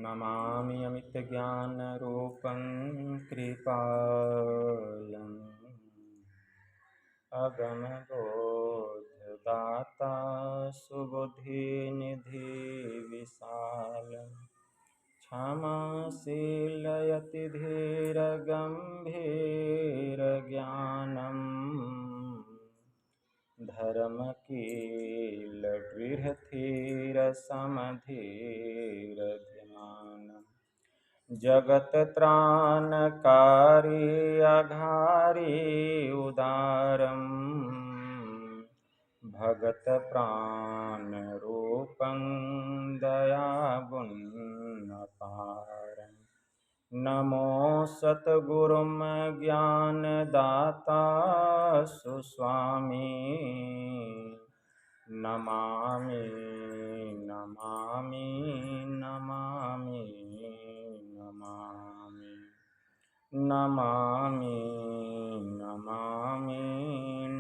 नमामि अमितज्ञानरूपं कृपालम् अगमबोधदाता सुबुद्धिनिधि विशालम् क्षमाशीलयति धीरगम्भीरज्ञानम् धर्मकीलदृढधीरसमधीरध्यानम् जगत्त्राणकारी अघारी उदारम् भगतप्राणरूपं दयाबुन्नपारम् नमो सद्गुरुं ज्ञानदाता सुस्वामी नमामि नमामि नमामि नमामि नमामि नमामि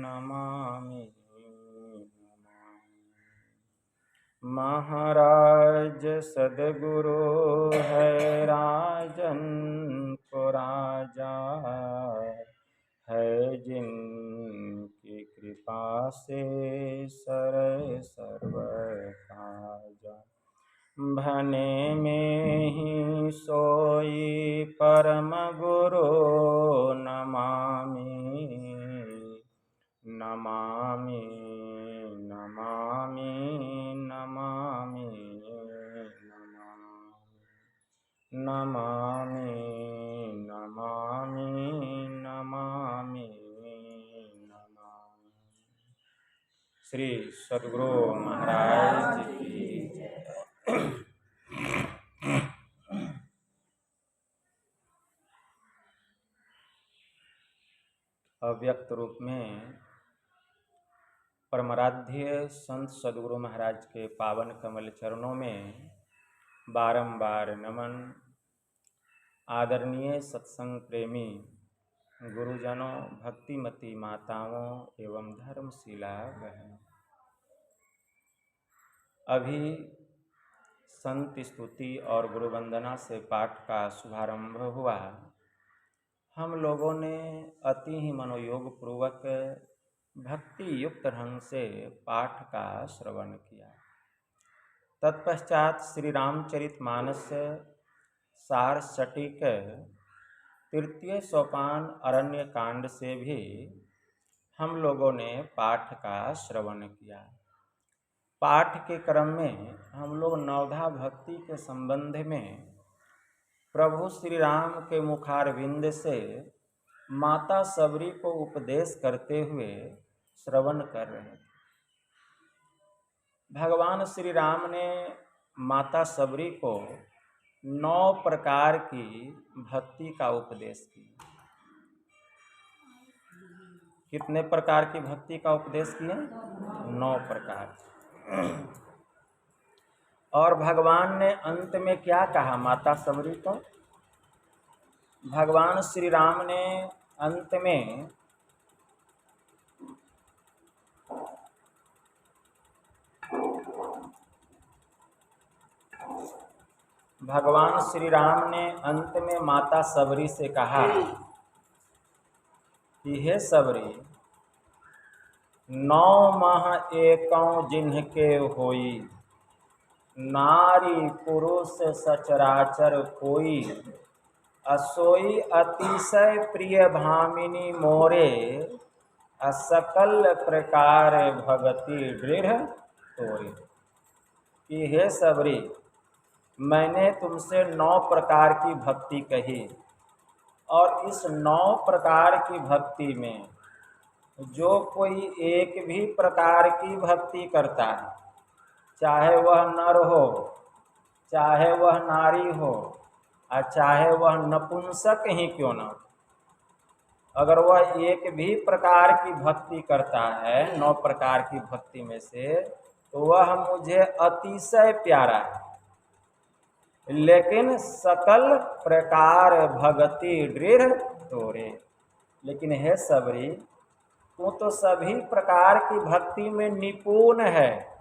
नमामि महाराज सद्गुरु है राजन को राजा है जिनकी कृपा से सर सर्व काजा भने में ही सोई परम गुरु नमामि नमामि नमामि नमामि नमामि नमामि नमामि नमामि। श्री सद्गुरु महाराज की अव्यक्त रूप में परमाराध्य संत सद्गुरु महाराज के पावन कमल चरणों में बारंबार नमन। आदरणीय सत्संग प्रेमी गुरुजनों, भक्तिमती माताओं एवं धर्मशिला बहनों, अभी संत स्तुति और गुरु वंदना से पाठ का शुभारंभ हुआ। हम लोगों ने अति ही मनोयोग पूर्वक भक्ति युक्त ढंग से पाठ का श्रवण किया। तत्पश्चात श्री रामचरितमानस सार सटीक तृतीय सोपान अरण्य कांड से भी हम लोगों ने पाठ का श्रवण किया। पाठ के क्रम में हम लोग नवधा भक्ति के संबंध में प्रभु श्री राम के मुखारविंद से माता सबरी को उपदेश करते हुए श्रवण कर रहे थे। भगवान श्री राम ने माता सबरी को 9 प्रकार की भक्ति का उपदेश किया। कितने प्रकार की भक्ति का उपदेश किया? 9 प्रकार। और भगवान ने अंत में क्या कहा माता सबरी को? भगवान श्री राम ने अंत में माता सबरी से कहा कि हे सबरी, 9 माह एकौ जिन्हके होई, नारी पुरुष सचराचर कोई, असोई अतिशय प्रिय भामिनी मोरे, असकल प्रकार भगति दृढ़ तोरे। कि हे सबरी, मैंने तुमसे 9 प्रकार की भक्ति कही, और इस 9 प्रकार की भक्ति में जो कोई एक भी प्रकार की भक्ति करता है, चाहे वह नर हो, चाहे वह नारी हो, और चाहे वह नपुंसक ही क्यों न हो, अगर वह एक भी प्रकार की भक्ति करता है 9 प्रकार की भक्ति में से, तो वह मुझे अतिशय प्यारा है। लेकिन सकल प्रकार भगति दृढ़ तोरे। लेकिन हे सबरी, तू तो सभी प्रकार की भक्ति में निपुण है,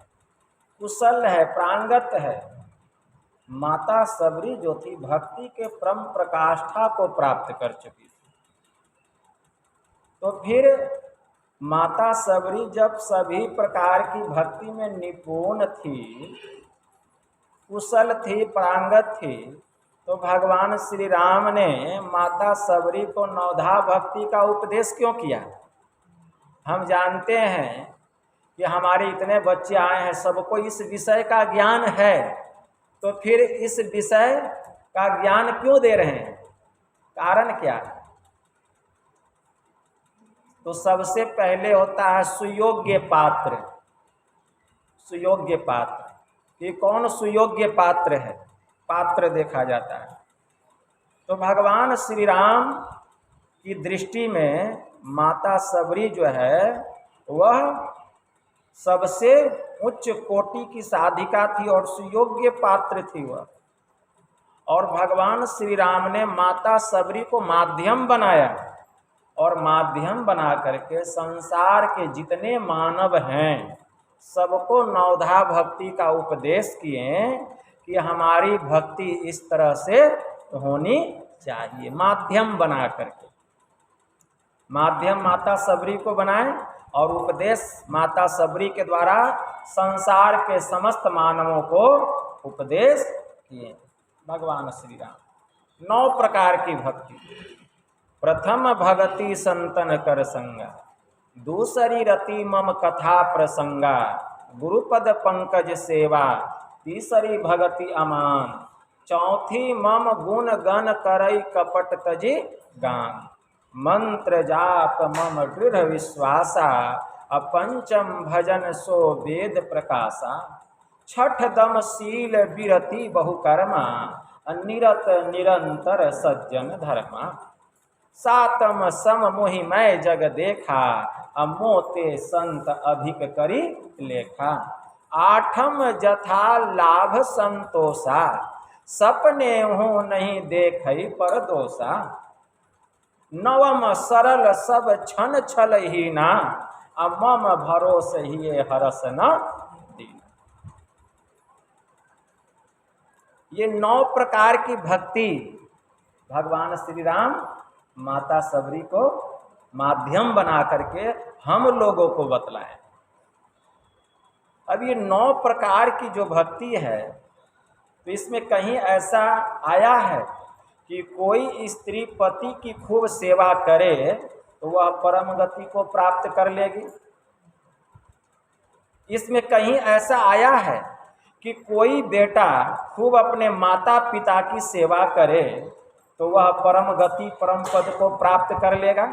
कुशल है, प्रांगत है। माता सबरी जो थी भक्ति के परम प्रकाष्ठा को प्राप्त कर चुकी थी। तो फिर माता सबरी जब सभी प्रकार की भक्ति में निपुण थी, कुशल थी, प्रांगत थी, तो भगवान श्री राम ने माता सबरी को नवधा भक्ति का उपदेश क्यों किया? हम जानते हैं कि हमारे इतने बच्चे आए हैं, सबको इस विषय का ज्ञान है, तो फिर इस विषय का ज्ञान क्यों दे रहे हैं? कारण क्या है? तो सबसे पहले होता है सुयोग्य पात्र। सुयोग्य पात्र कि कौन सुयोग्य पात्र है, पात्र देखा जाता है। तो भगवान श्री राम की दृष्टि में माता सबरी जो है वह सबसे उच्च कोटि की साधिका थी और सुयोग्य पात्र थी वह। और भगवान श्री राम ने माता सबरी को माध्यम बनाया और माध्यम बना करके संसार के जितने मानव हैं सबको नवधा भक्ति का उपदेश किए कि हमारी भक्ति इस तरह से होनी चाहिए। माध्यम बना करके, माध्यम माता सबरी को बनाए और उपदेश माता सबरी के द्वारा संसार के समस्त मानवों को उपदेश किए भगवान श्री राम। 9 प्रकार की भक्ति। प्रथम भगति संतन कर संगा, दूसरी रति मम कथा प्रसंगा, गुरुपद पंकज सेवा, तीसरी भगति अमान, चौथी मम गुण गण करई कपट तजी गान, मंत्र जाप मम दृढ़ विश्वासा, अपंचम भजन सो वेद प्रकाशा, छठ दम शील विरति बहुकर्मा, निरत निरंतर सज्जन धर्मा, सातम सम मोहि मैं जग देखा, अमोते संत अधिक करी लेखा, आठम जथा लाभ संतोषा, सपने हूँ नहीं देखई पर दोषा, नवम सरल सब छन छल ही ना, मम भरोस ही हरस न दीना। ये 9 प्रकार की भक्ति भगवान श्री राम माता सबरी को माध्यम बना करके हम लोगों को बतलाएं। अब ये 9 प्रकार की जो भक्ति है, तो इसमें कहीं ऐसा आया है कि कोई स्त्री पति की खूब सेवा करे तो वह परम गति को प्राप्त कर लेगी? इसमें कहीं ऐसा आया है कि कोई बेटा खूब अपने माता पिता की सेवा करे तो वह परम गति परम पद को प्राप्त कर लेगा?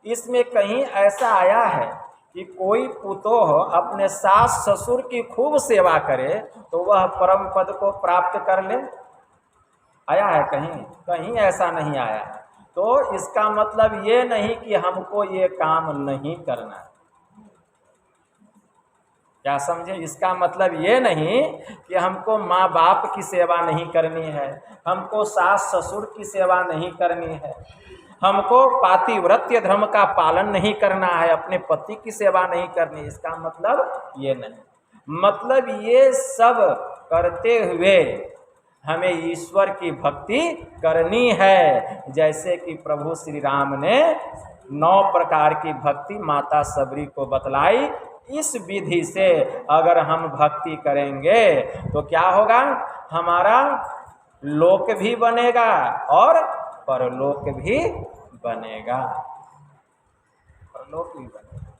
इसमें कहीं ऐसा आया है कि कोई पुतोह अपने सास ससुर की खूब सेवा करे तो वह परम पद को प्राप्त कर ले? आया है कहीं? कहीं ऐसा नहीं आया है। तो इसका मतलब ये नहीं कि हमको ये काम नहीं करना है। क्या समझे? इसका मतलब ये नहीं कि हमको माँ बाप की सेवा नहीं करनी है, हमको सास ससुर की सेवा नहीं करनी है, हमको पातिव्रत्य धर्म का पालन नहीं करना है, अपने पति की सेवा नहीं करनी। इसका मतलब ये नहीं। मतलब ये सब करते हुए हमें ईश्वर की भक्ति करनी है, जैसे कि प्रभु श्री राम ने 9 प्रकार की भक्ति माता सबरी को बतलाई। इस विधि से अगर हम भक्ति करेंगे तो क्या होगा? हमारा लोक भी बनेगा और परलोक भी बनेगा। परलोक भी बनेगा।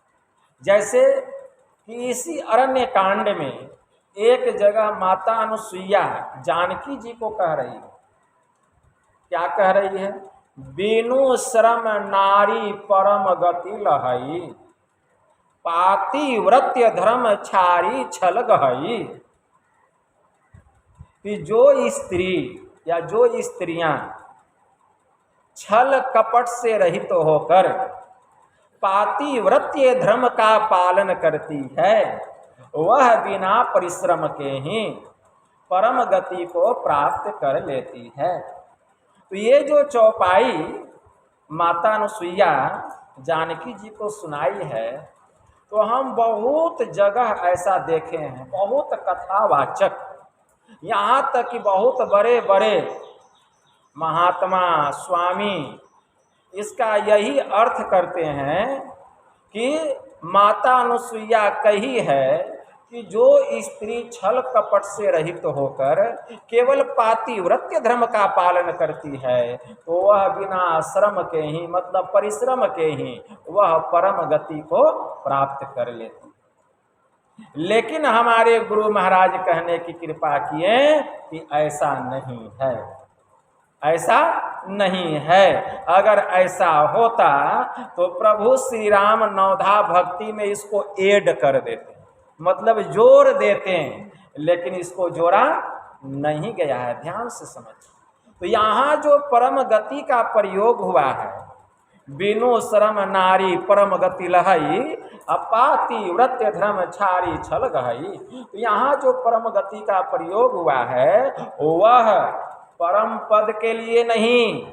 जैसे कि इसी अरण्य कांड में एक जगह माता अनुसुईया जानकी जी को कह रही है, क्या कह रही है? बिनु श्रम नारी परम गति लहई, पातिव्रत्य धर्म छारी छल गहई। कि जो स्त्री या जो स्त्रियां छल कपट से रहित तो होकर पातिव्रत्य धर्म का पालन करती है, वह बिना परिश्रम के ही परम गति को प्राप्त कर लेती है। तो ये जो चौपाई माता अनुसुईया जानकी जी को सुनाई है, तो हम बहुत जगह ऐसा देखे हैं, बहुत कथावाचक, यहाँ तक कि बहुत बड़े बड़े महात्मा स्वामी इसका यही अर्थ करते हैं कि माता अनुसुईया कही है कि जो स्त्री छल कपट से रहित होकर केवल पातिव्रत्य धर्म का पालन करती है तो वह बिना श्रम के ही, मतलब परिश्रम के ही, वह परम गति को प्राप्त कर लेती। लेकिन हमारे गुरु महाराज कहने की कृपा किए कि ऐसा नहीं है, ऐसा नहीं है। अगर ऐसा होता तो प्रभु श्री राम नवधा भक्ति में इसको ऐड कर देते, मतलब जोड़ देते हैं, लेकिन इसको जोड़ा नहीं गया है। ध्यान से समझ। तो यहाँ जो परम गति का प्रयोग हुआ है, बिनु श्रम नारी परम गति लहई, अपाति व्रत्य धर्म छारी छल गहई। तो यहाँ जो परम गति का प्रयोग हुआ है वह परम पद के लिए नहीं।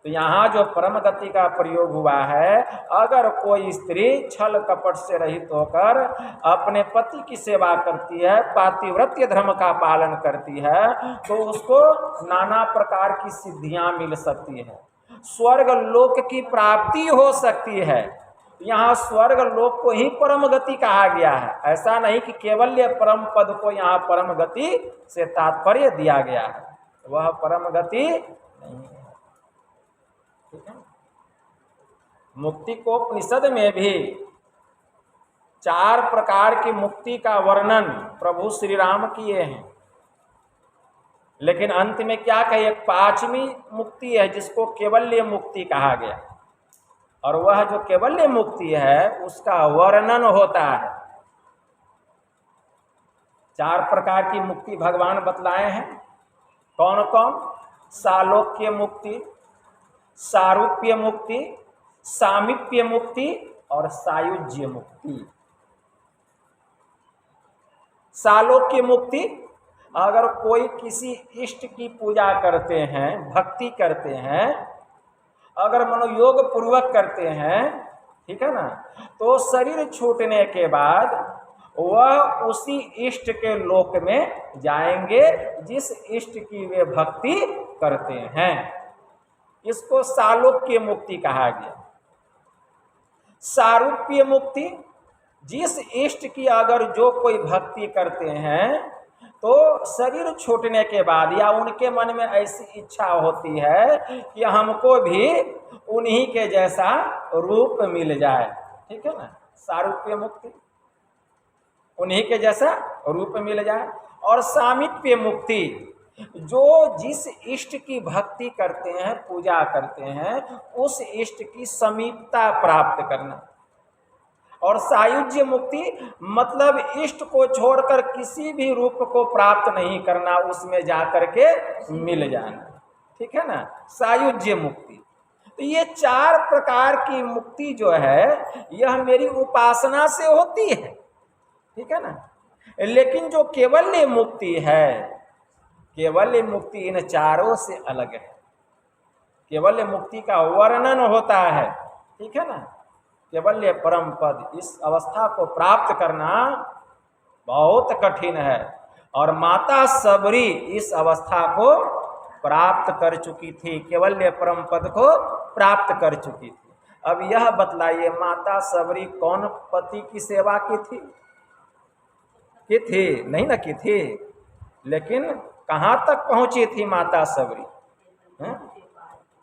तो यहाँ जो परम गति का प्रयोग हुआ है, अगर कोई स्त्री छल कपट से रहित होकर अपने पति की सेवा करती है, पातिव्रत्य धर्म का पालन करती है, तो उसको नाना प्रकार की सिद्धियां मिल सकती है, स्वर्ग लोक की प्राप्ति हो सकती है। यहाँ स्वर्ग लोक को ही परम गति कहा गया है। ऐसा नहीं कि केवल परम पद को यहाँ परम गति से तात्पर्य दिया गया है, वह परम गति नहीं है। ठीक है। मुक्ति को उपनिषद में भी 4 प्रकार की मुक्ति का वर्णन प्रभु श्री राम किए हैं, लेकिन अंत में क्या कहे, एक 5वीं मुक्ति है जिसको केवल्य मुक्ति कहा गया, और वह जो केवल्य मुक्ति है उसका वर्णन होता है। 4 प्रकार की मुक्ति भगवान बतलाए हैं। कौन कौन? सालोक्य मुक्ति, सारूप्य मुक्ति, सामीप्य मुक्ति और सायुज्य मुक्ति। सालोक्य मुक्ति, अगर कोई किसी इष्ट की पूजा करते हैं, भक्ति करते हैं, अगर मनोयोग पूर्वक करते हैं, ठीक है ना, तो शरीर छूटने के बाद वह उसी इष्ट के लोक में जाएंगे जिस इष्ट की वे भक्ति करते हैं। इसको सालोक्य मुक्ति कहा गया। सारूप्य मुक्ति, जिस इष्ट की अगर जो कोई भक्ति करते हैं तो शरीर छूटने के बाद या उनके मन में ऐसी इच्छा होती है कि हमको भी उन्हीं के जैसा रूप मिल जाए, ठीक है ना, सारूप्य मुक्ति, उन्हीं के जैसा रूप मिल जाए। और सामीप्य मुक्ति, जो जिस इष्ट की भक्ति करते हैं, पूजा करते हैं, उस इष्ट की समीपता प्राप्त करना। और सायुज्य मुक्ति मतलब इष्ट को छोड़कर किसी भी रूप को प्राप्त नहीं करना, उसमें जाकर के मिल जाना, ठीक है ना, सायुज्य मुक्ति। तो ये 4 प्रकार की मुक्ति जो है यह मेरी उपासना से होती है, ठीक है ना। लेकिन जो केवल्य मुक्ति है, केवल्य मुक्ति इन चारों से अलग है। केवल्य मुक्ति का वर्णन होता है, ठीक है ना। केवल्य परम पद, इस अवस्था को प्राप्त करना बहुत कठिन है, और माता सबरी इस अवस्था को प्राप्त कर चुकी थी, केवल्य परम पद को प्राप्त कर चुकी थी। अब यह बतलाइए, माता सबरी कौन पति की सेवा की थी? नहीं ना की थी, लेकिन कहाँ तक पहुंची थी माता सबरी?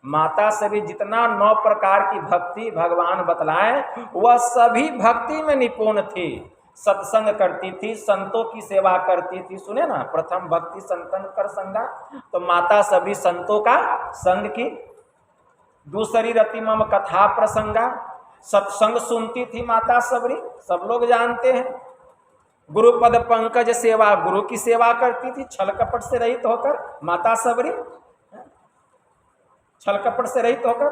माता सबरी जितना 9 प्रकार की भक्ति भगवान बतलाए, वह सभी भक्ति में निपुण थी। सत्संग करती थी, संतों की सेवा करती थी। सुने ना, प्रथम भक्ति संतन कर संगा, तो माता सबरी संतों का संग की। दूसरी रति मम कथा प्रसंगा, सत्संग सुनती थी माता सबरी, सब लोग जानते हैं। गुरुपद पंकज सेवा, गुरु की सेवा करती थी, छल कपट से रहित होकर माता सबरी, छल कपट से रहित होकर।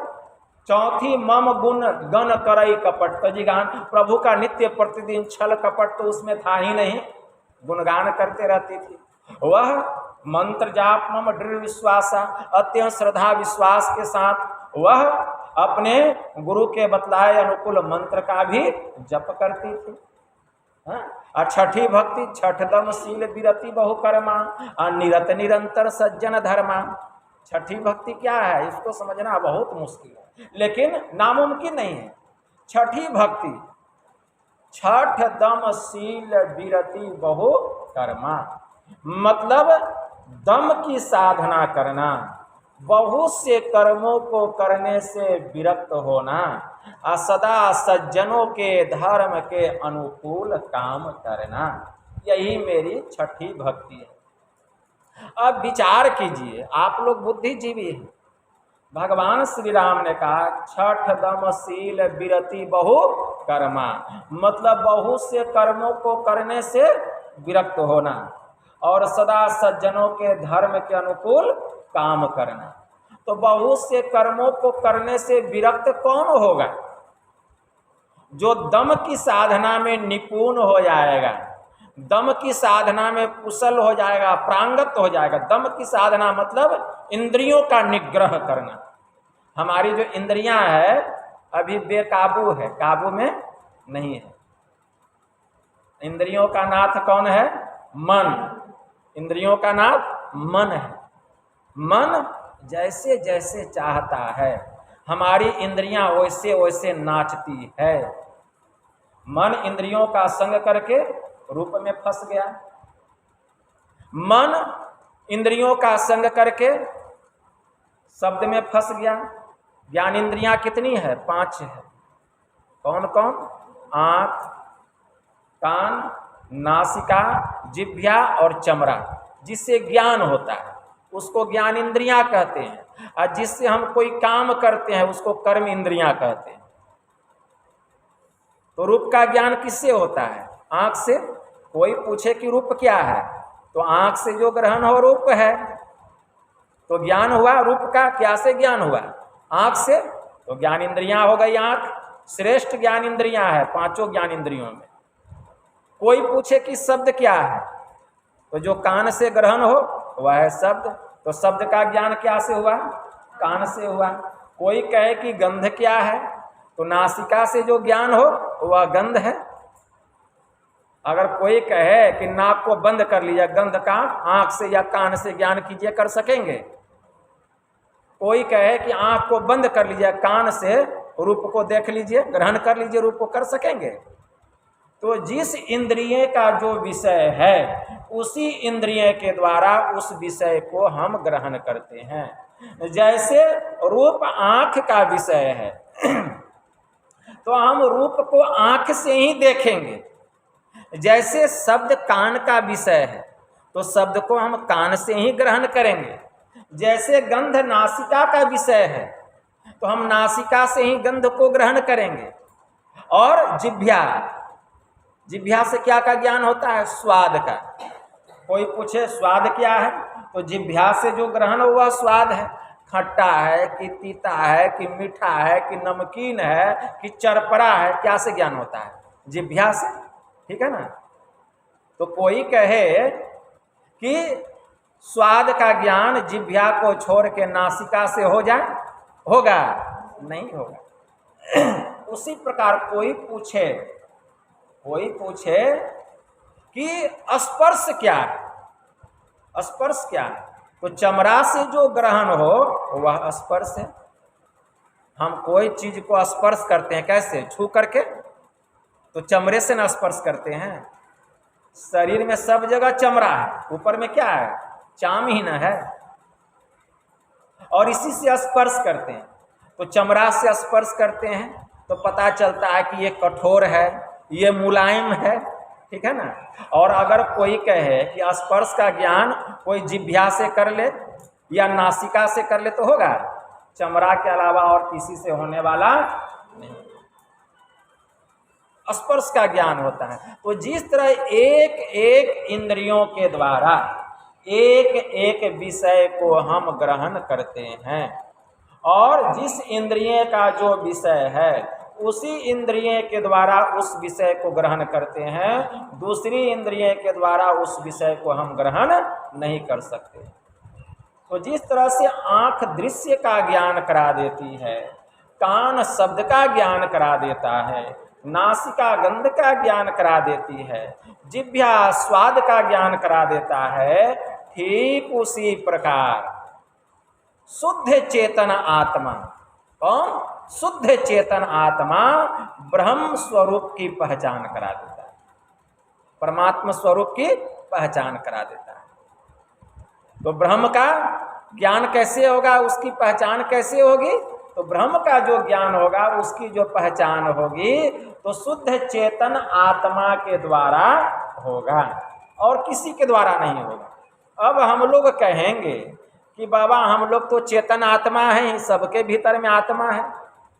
चौथी मम गुण गण करई कपट, तजिगान, प्रभु का नित्य प्रतिदिन छल कपट तो उसमें था ही नहीं, गुणगान करते रहती थी। वह मंत्र जाप मम दृढ़ विश्वासा, अत्यंत श्रद्धा विश्वास के साथ वह अपने गुरु के बतलाए अनुकूल मंत्र का भी जप करती थी। और छठी भक्ति, छठ दम शील विरति बहुकर्मा और निरत निरंतर सज्जन धर्मा। छठी भक्ति क्या है इसको समझना बहुत मुश्किल है, लेकिन नामुमकिन नहीं है। छठी भक्ति, छठ दम शील विरति बहु कर्मा, मतलब दम की साधना करना, बहुत से कर्मों को करने से विरक्त होना और सदा सज्जनों के धर्म के अनुकूल काम करना, यही मेरी छठी भक्ति है। अब विचार कीजिए, आप लोग बुद्धिजीवी हैं। भगवान श्री राम ने कहा छठ दम शील विरति बहु कर्मा, मतलब बहुत से कर्मों को करने से विरक्त होना और सदा सज्जनों के धर्म के अनुकूल काम करना। तो बहुत से कर्मों को करने से विरक्त कौन होगा? जो दम की साधना में निपुण हो जाएगा, दम की साधना में कुशल हो जाएगा, प्रांगत हो जाएगा। दम की साधना मतलब इंद्रियों का निग्रह करना। हमारी जो इंद्रियां है अभी बेकाबू है, काबू में नहीं है। इंद्रियों का नाथ कौन है? मन। इंद्रियों का नाथ मन है। मन जैसे जैसे चाहता है, हमारी इंद्रियां वैसे वैसे नाचती है। मन इंद्रियों का संग करके रूप में फंस गया। मन इंद्रियों का संग करके शब्द में फंस गया। ज्ञान इंद्रियां कितनी है? 5 है। कौन कौन? आँख, कान, नासिका, जिह्वा और चमड़ा, जिससे ज्ञान होता है उसको ज्ञान इंद्रियां कहते हैं। और जिससे हम कोई काम करते हैं उसको कर्म इंद्रियां कहते हैं। तो रूप का ज्ञान किससे होता है? आँख से। कोई पूछे कि रूप क्या है, तो आँख से जो ग्रहण हो रूप है, तो ज्ञान हुआ रूप का। क्या से ज्ञान हुआ? आँख से। तो ज्ञान इंद्रियां हो गई। आँख श्रेष्ठ ज्ञान इंद्रियां है 5 ज्ञान इंद्रियों में। कोई पूछे कि शब्द क्या है, तो जो कान से ग्रहण हो वह है शब्द। तो शब्द का ज्ञान क्या से हुआ? कान से हुआ। कोई कहे कि गंध क्या है, तो नासिका से जो ज्ञान हो वह गंध है। अगर कोई कहे कि नाक को बंद कर लीजिए, गंध का आंख से या कान से ज्ञान कीजिए, कर सकेंगे? कोई कहे कि आंख को बंद कर लीजिए, कान से रूप को देख लीजिए, ग्रहण कर लीजिए, रूप को कर सकेंगे? तो जिस इंद्रिय का जो विषय है उसी इंद्रिय के द्वारा उस विषय को हम ग्रहण करते हैं। जैसे रूप आंख का विषय है तो हम रूप को आंख से ही देखेंगे। जैसे शब्द कान का विषय है तो शब्द को हम कान से ही ग्रहण करेंगे। जैसे गंध नासिका का विषय है तो हम नासिका से ही गंध को ग्रहण करेंगे। और जिह्वा से क्या का ज्ञान होता है? स्वाद का। कोई पूछे स्वाद क्या है, तो जिह्वा से जो ग्रहण हुआ स्वाद है। खट्टा है कि तीता है कि मीठा है कि नमकीन है कि चरपरा है, क्या से ज्ञान होता है? जिह्वा से। ठीक है ना? तो कोई कहे कि स्वाद का ज्ञान जिह्वा को छोड़ के नासिका से हो जाए, होगा? नहीं होगा। उसी प्रकार कोई पूछे कि स्पर्श क्या है, स्पर्श क्या है, तो चमड़ा से जो ग्रहण हो वह स्पर्श है। हम कोई चीज को स्पर्श करते हैं कैसे? छू करके, तो चमड़े से ना स्पर्श करते हैं। शरीर में सब जगह चमड़ा है, ऊपर में क्या है? चाम ही न है, और इसी से स्पर्श करते हैं। तो चमड़ा से स्पर्श करते हैं तो पता चलता है कि ये कठोर है, ये मुलायम है। ठीक है ना? और अगर कोई कहे कि स्पर्श का ज्ञान कोई जिह्वा से कर ले या नासिका से कर ले तो होगा? चमड़ा के अलावा और किसी से होने वाला नहीं। स्पर्श का ज्ञान होता है। तो जिस तरह एक एक इंद्रियों के द्वारा एक एक विषय को हम ग्रहण करते हैं, और जिस इंद्रिय का जो विषय है उसी इंद्रिय के द्वारा उस विषय को ग्रहण करते हैं, दूसरी इंद्रिय के द्वारा उस विषय को हम ग्रहण नहीं कर सकते। तो जिस तरह से आँख दृश्य का ज्ञान करा देती है, कान शब्द का ज्ञान करा देता है, नासिका गंध का ज्ञान करा देती है, जिह्वा स्वाद का ज्ञान करा देता है, ठीक उसी प्रकार शुद्ध चेतन आत्मा, कौन? शुद्ध चेतन आत्मा ब्रह्म स्वरूप की पहचान करा देता है, परमात्मा स्वरूप की पहचान करा देता है। तो ब्रह्म का ज्ञान कैसे होगा, उसकी पहचान कैसे होगी? तो ब्रह्म का जो ज्ञान होगा, उसकी जो पहचान होगी, तो शुद्ध चेतन आत्मा के द्वारा होगा और किसी के द्वारा नहीं होगा। अब हम लोग कहेंगे कि बाबा हम लोग तो चेतन आत्मा है, सबके भीतर में आत्मा है,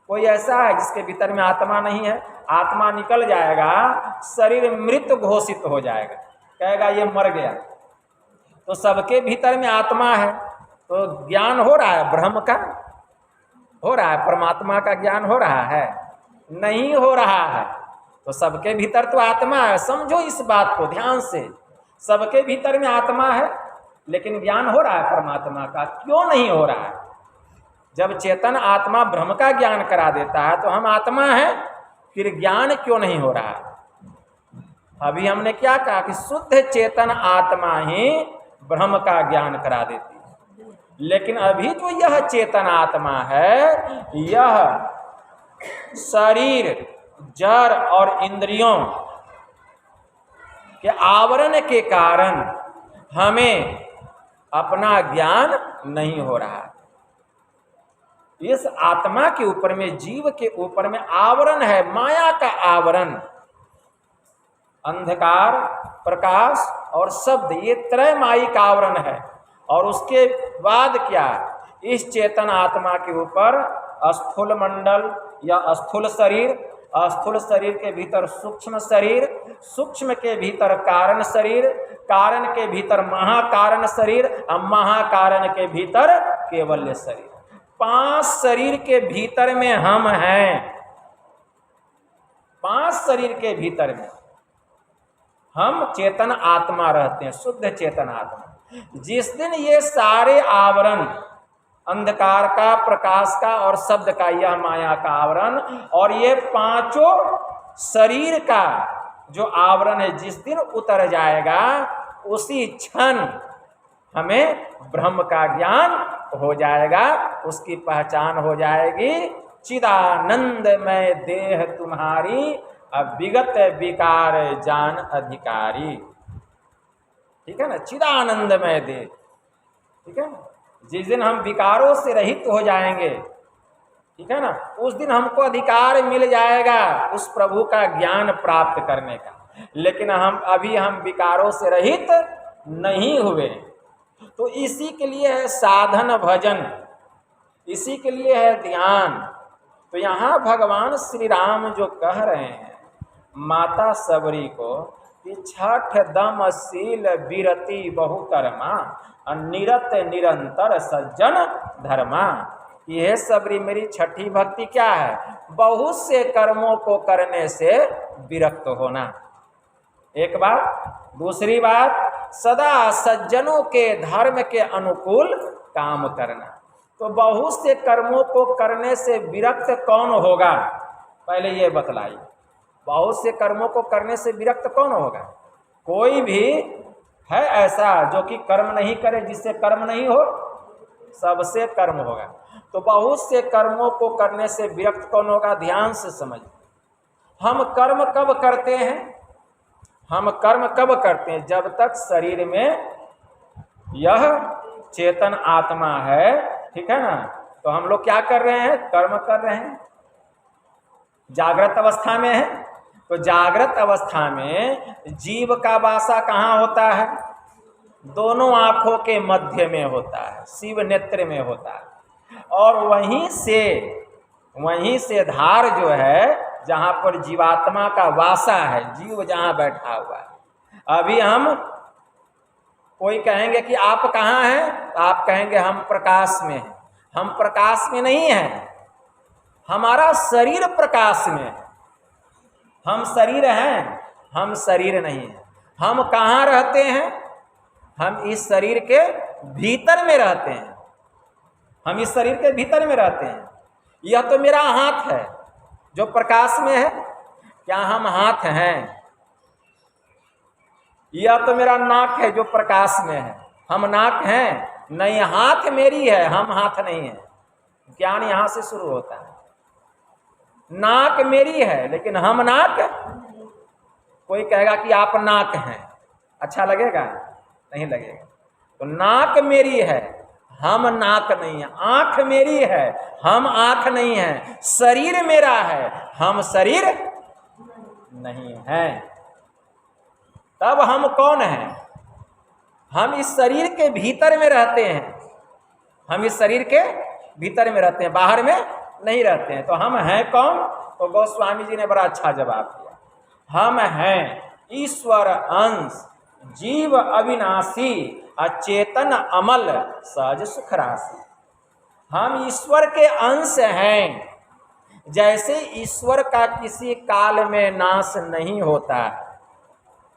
कोई ऐसा है जिसके भीतर में आत्मा नहीं है? आत्मा निकल जाएगा, शरीर मृत घोषित हो जाएगा, कहेगा ये मर गया। तो सबके भीतर में आत्मा है, तो ज्ञान हो रहा है ब्रह्म का, हो रहा है परमात्मा का ज्ञान हो रहा है? नहीं हो रहा है। तो सबके भीतर तो आत्मा है, समझो इस बात को ध्यान से, सबके भीतर में आत्मा है, लेकिन ज्ञान हो रहा है परमात्मा का, क्यों नहीं हो रहा है? जब चेतन आत्मा ब्रह्म का ज्ञान करा देता है तो हम आत्मा हैं, फिर ज्ञान क्यों नहीं हो रहा है? अभी हमने क्या कहा कि शुद्ध चेतन आत्मा ही ब्रह्म का ज्ञान करा देती है, लेकिन अभी जो यह चेतन आत्मा है, यह शरीर, जड़ और इंद्रियों के आवरण के कारण हमें अपना ज्ञान नहीं हो रहा है। इस आत्मा के ऊपर में, जीव के ऊपर में आवरण है, माया का आवरण, अंधकार, प्रकाश और शब्द, ये त्रयमायिक आवरण है। और उसके बाद क्या? इस चेतन आत्मा के ऊपर स्थूल मंडल या स्थूल शरीर, स्थूल शरीर के भीतर सूक्ष्म शरीर, सूक्ष्म के भीतर कारण शरीर, कारण के भीतर महाकारण शरीर और महाकारण के भीतर केवल्य शरीर। 5 शरीर के भीतर में हम हैं, 5 शरीर के भीतर में हम चेतन आत्मा रहते हैं, शुद्ध चेतन आत्मा। जिस दिन ये सारे आवरण, अंधकार का, प्रकाश का और शब्द का, यह माया का आवरण और ये 5 शरीर का जो आवरण है, जिस दिन उतर जाएगा, उसी क्षण हमें ब्रह्म का ज्ञान हो जाएगा, उसकी पहचान हो जाएगी। चिदानंदमय देह तुम्हारी, विगत विकार जान अधिकारी। ठीक है ना, चिदानंदमय देह, ठीक है ना। जिस दिन हम विकारों से रहित हो जाएंगे, ठीक है ना, उस दिन हमको अधिकार मिल जाएगा उस प्रभु का ज्ञान प्राप्त करने का। लेकिन हम विकारों से रहित नहीं हुए। तो इसी के लिए है साधन भजन, इसी के लिए है ध्यान। तो यहाँ भगवान श्री राम जो कह रहे हैं माता सबरी को कि छठ दम शील विरति बहुकर्मा, निरत निरंतर सज्जन धर्मा। यह सबरी मेरी छठी भक्ति क्या है? बहुत से कर्मों को करने से विरक्त होना, एक बात। दूसरी बात, सदा सज्जनों के धर्म के अनुकूल काम करना। तो बहुत से कर्मों को करने से विरक्त कौन होगा? पहले ये बतलाइए, बहुत से कर्मों को करने से विरक्त कौन होगा? कोई भी है ऐसा जो कि कर्म नहीं करे, जिससे कर्म नहीं हो? सबसे कर्म होगा। तो बहुत से कर्मों को करने से विरक्त कौन होगा? ध्यान से समझिए। हम कर्म कब करते हैं? हम कर्म कब करते हैं? जब तक शरीर में यह चेतन आत्मा है, ठीक है ना। तो हम लोग क्या कर रहे हैं? कर्म कर रहे हैं। जागृत अवस्था में है, तो जागृत अवस्था में जीव का वासा कहाँ होता है? दोनों आंखों के मध्य में होता है, शिव नेत्र में होता है। और वहीं से धार जो है, जहाँ पर जीवात्मा का वासा है, जीव जहाँ बैठा हुआ है। अभी हम कोई कहेंगे कि आप कहाँ हैं? आप कहेंगे हम प्रकाश में हैं। हम प्रकाश में नहीं हैं, हमारा शरीर प्रकाश में है। हम शरीर हैं, हम शरीर नहीं हैं। हम कहाँ रहते हैं? हम इस शरीर के भीतर में रहते हैं। हम इस शरीर के भीतर में रहते हैं। यह तो मेरा हाथ है जो प्रकाश में है। क्या हम हाथ हैं? यह तो मेरा नाक है जो प्रकाश में है। हम नाक हैं? नहीं, हाथ मेरी है, हम हाथ नहीं है। ज्ञान यहां से शुरू होता है। नाक मेरी है लेकिन हम नाक। कोई कहेगा कि आप नाक हैं, अच्छा लगेगा? नहीं लगेगा। तो नाक मेरी है, हम नाक नहीं है। आंख मेरी है, हम आंख नहीं है। शरीर मेरा है, हम शरीर नहीं है। तब हम कौन हैं? हम इस शरीर के भीतर में रहते हैं। हम इस शरीर के भीतर में रहते हैं, बाहर में नहीं रहते हैं। तो हम हैं कौन? तो गोस्वामी जी ने बड़ा अच्छा जवाब दिया। हम हैं ईश्वर अंश, जीव अविनाशी, अचेतन अमल, सहज सुख राशि। हम ईश्वर के अंश हैं। जैसे ईश्वर का किसी काल में नाश नहीं होता है।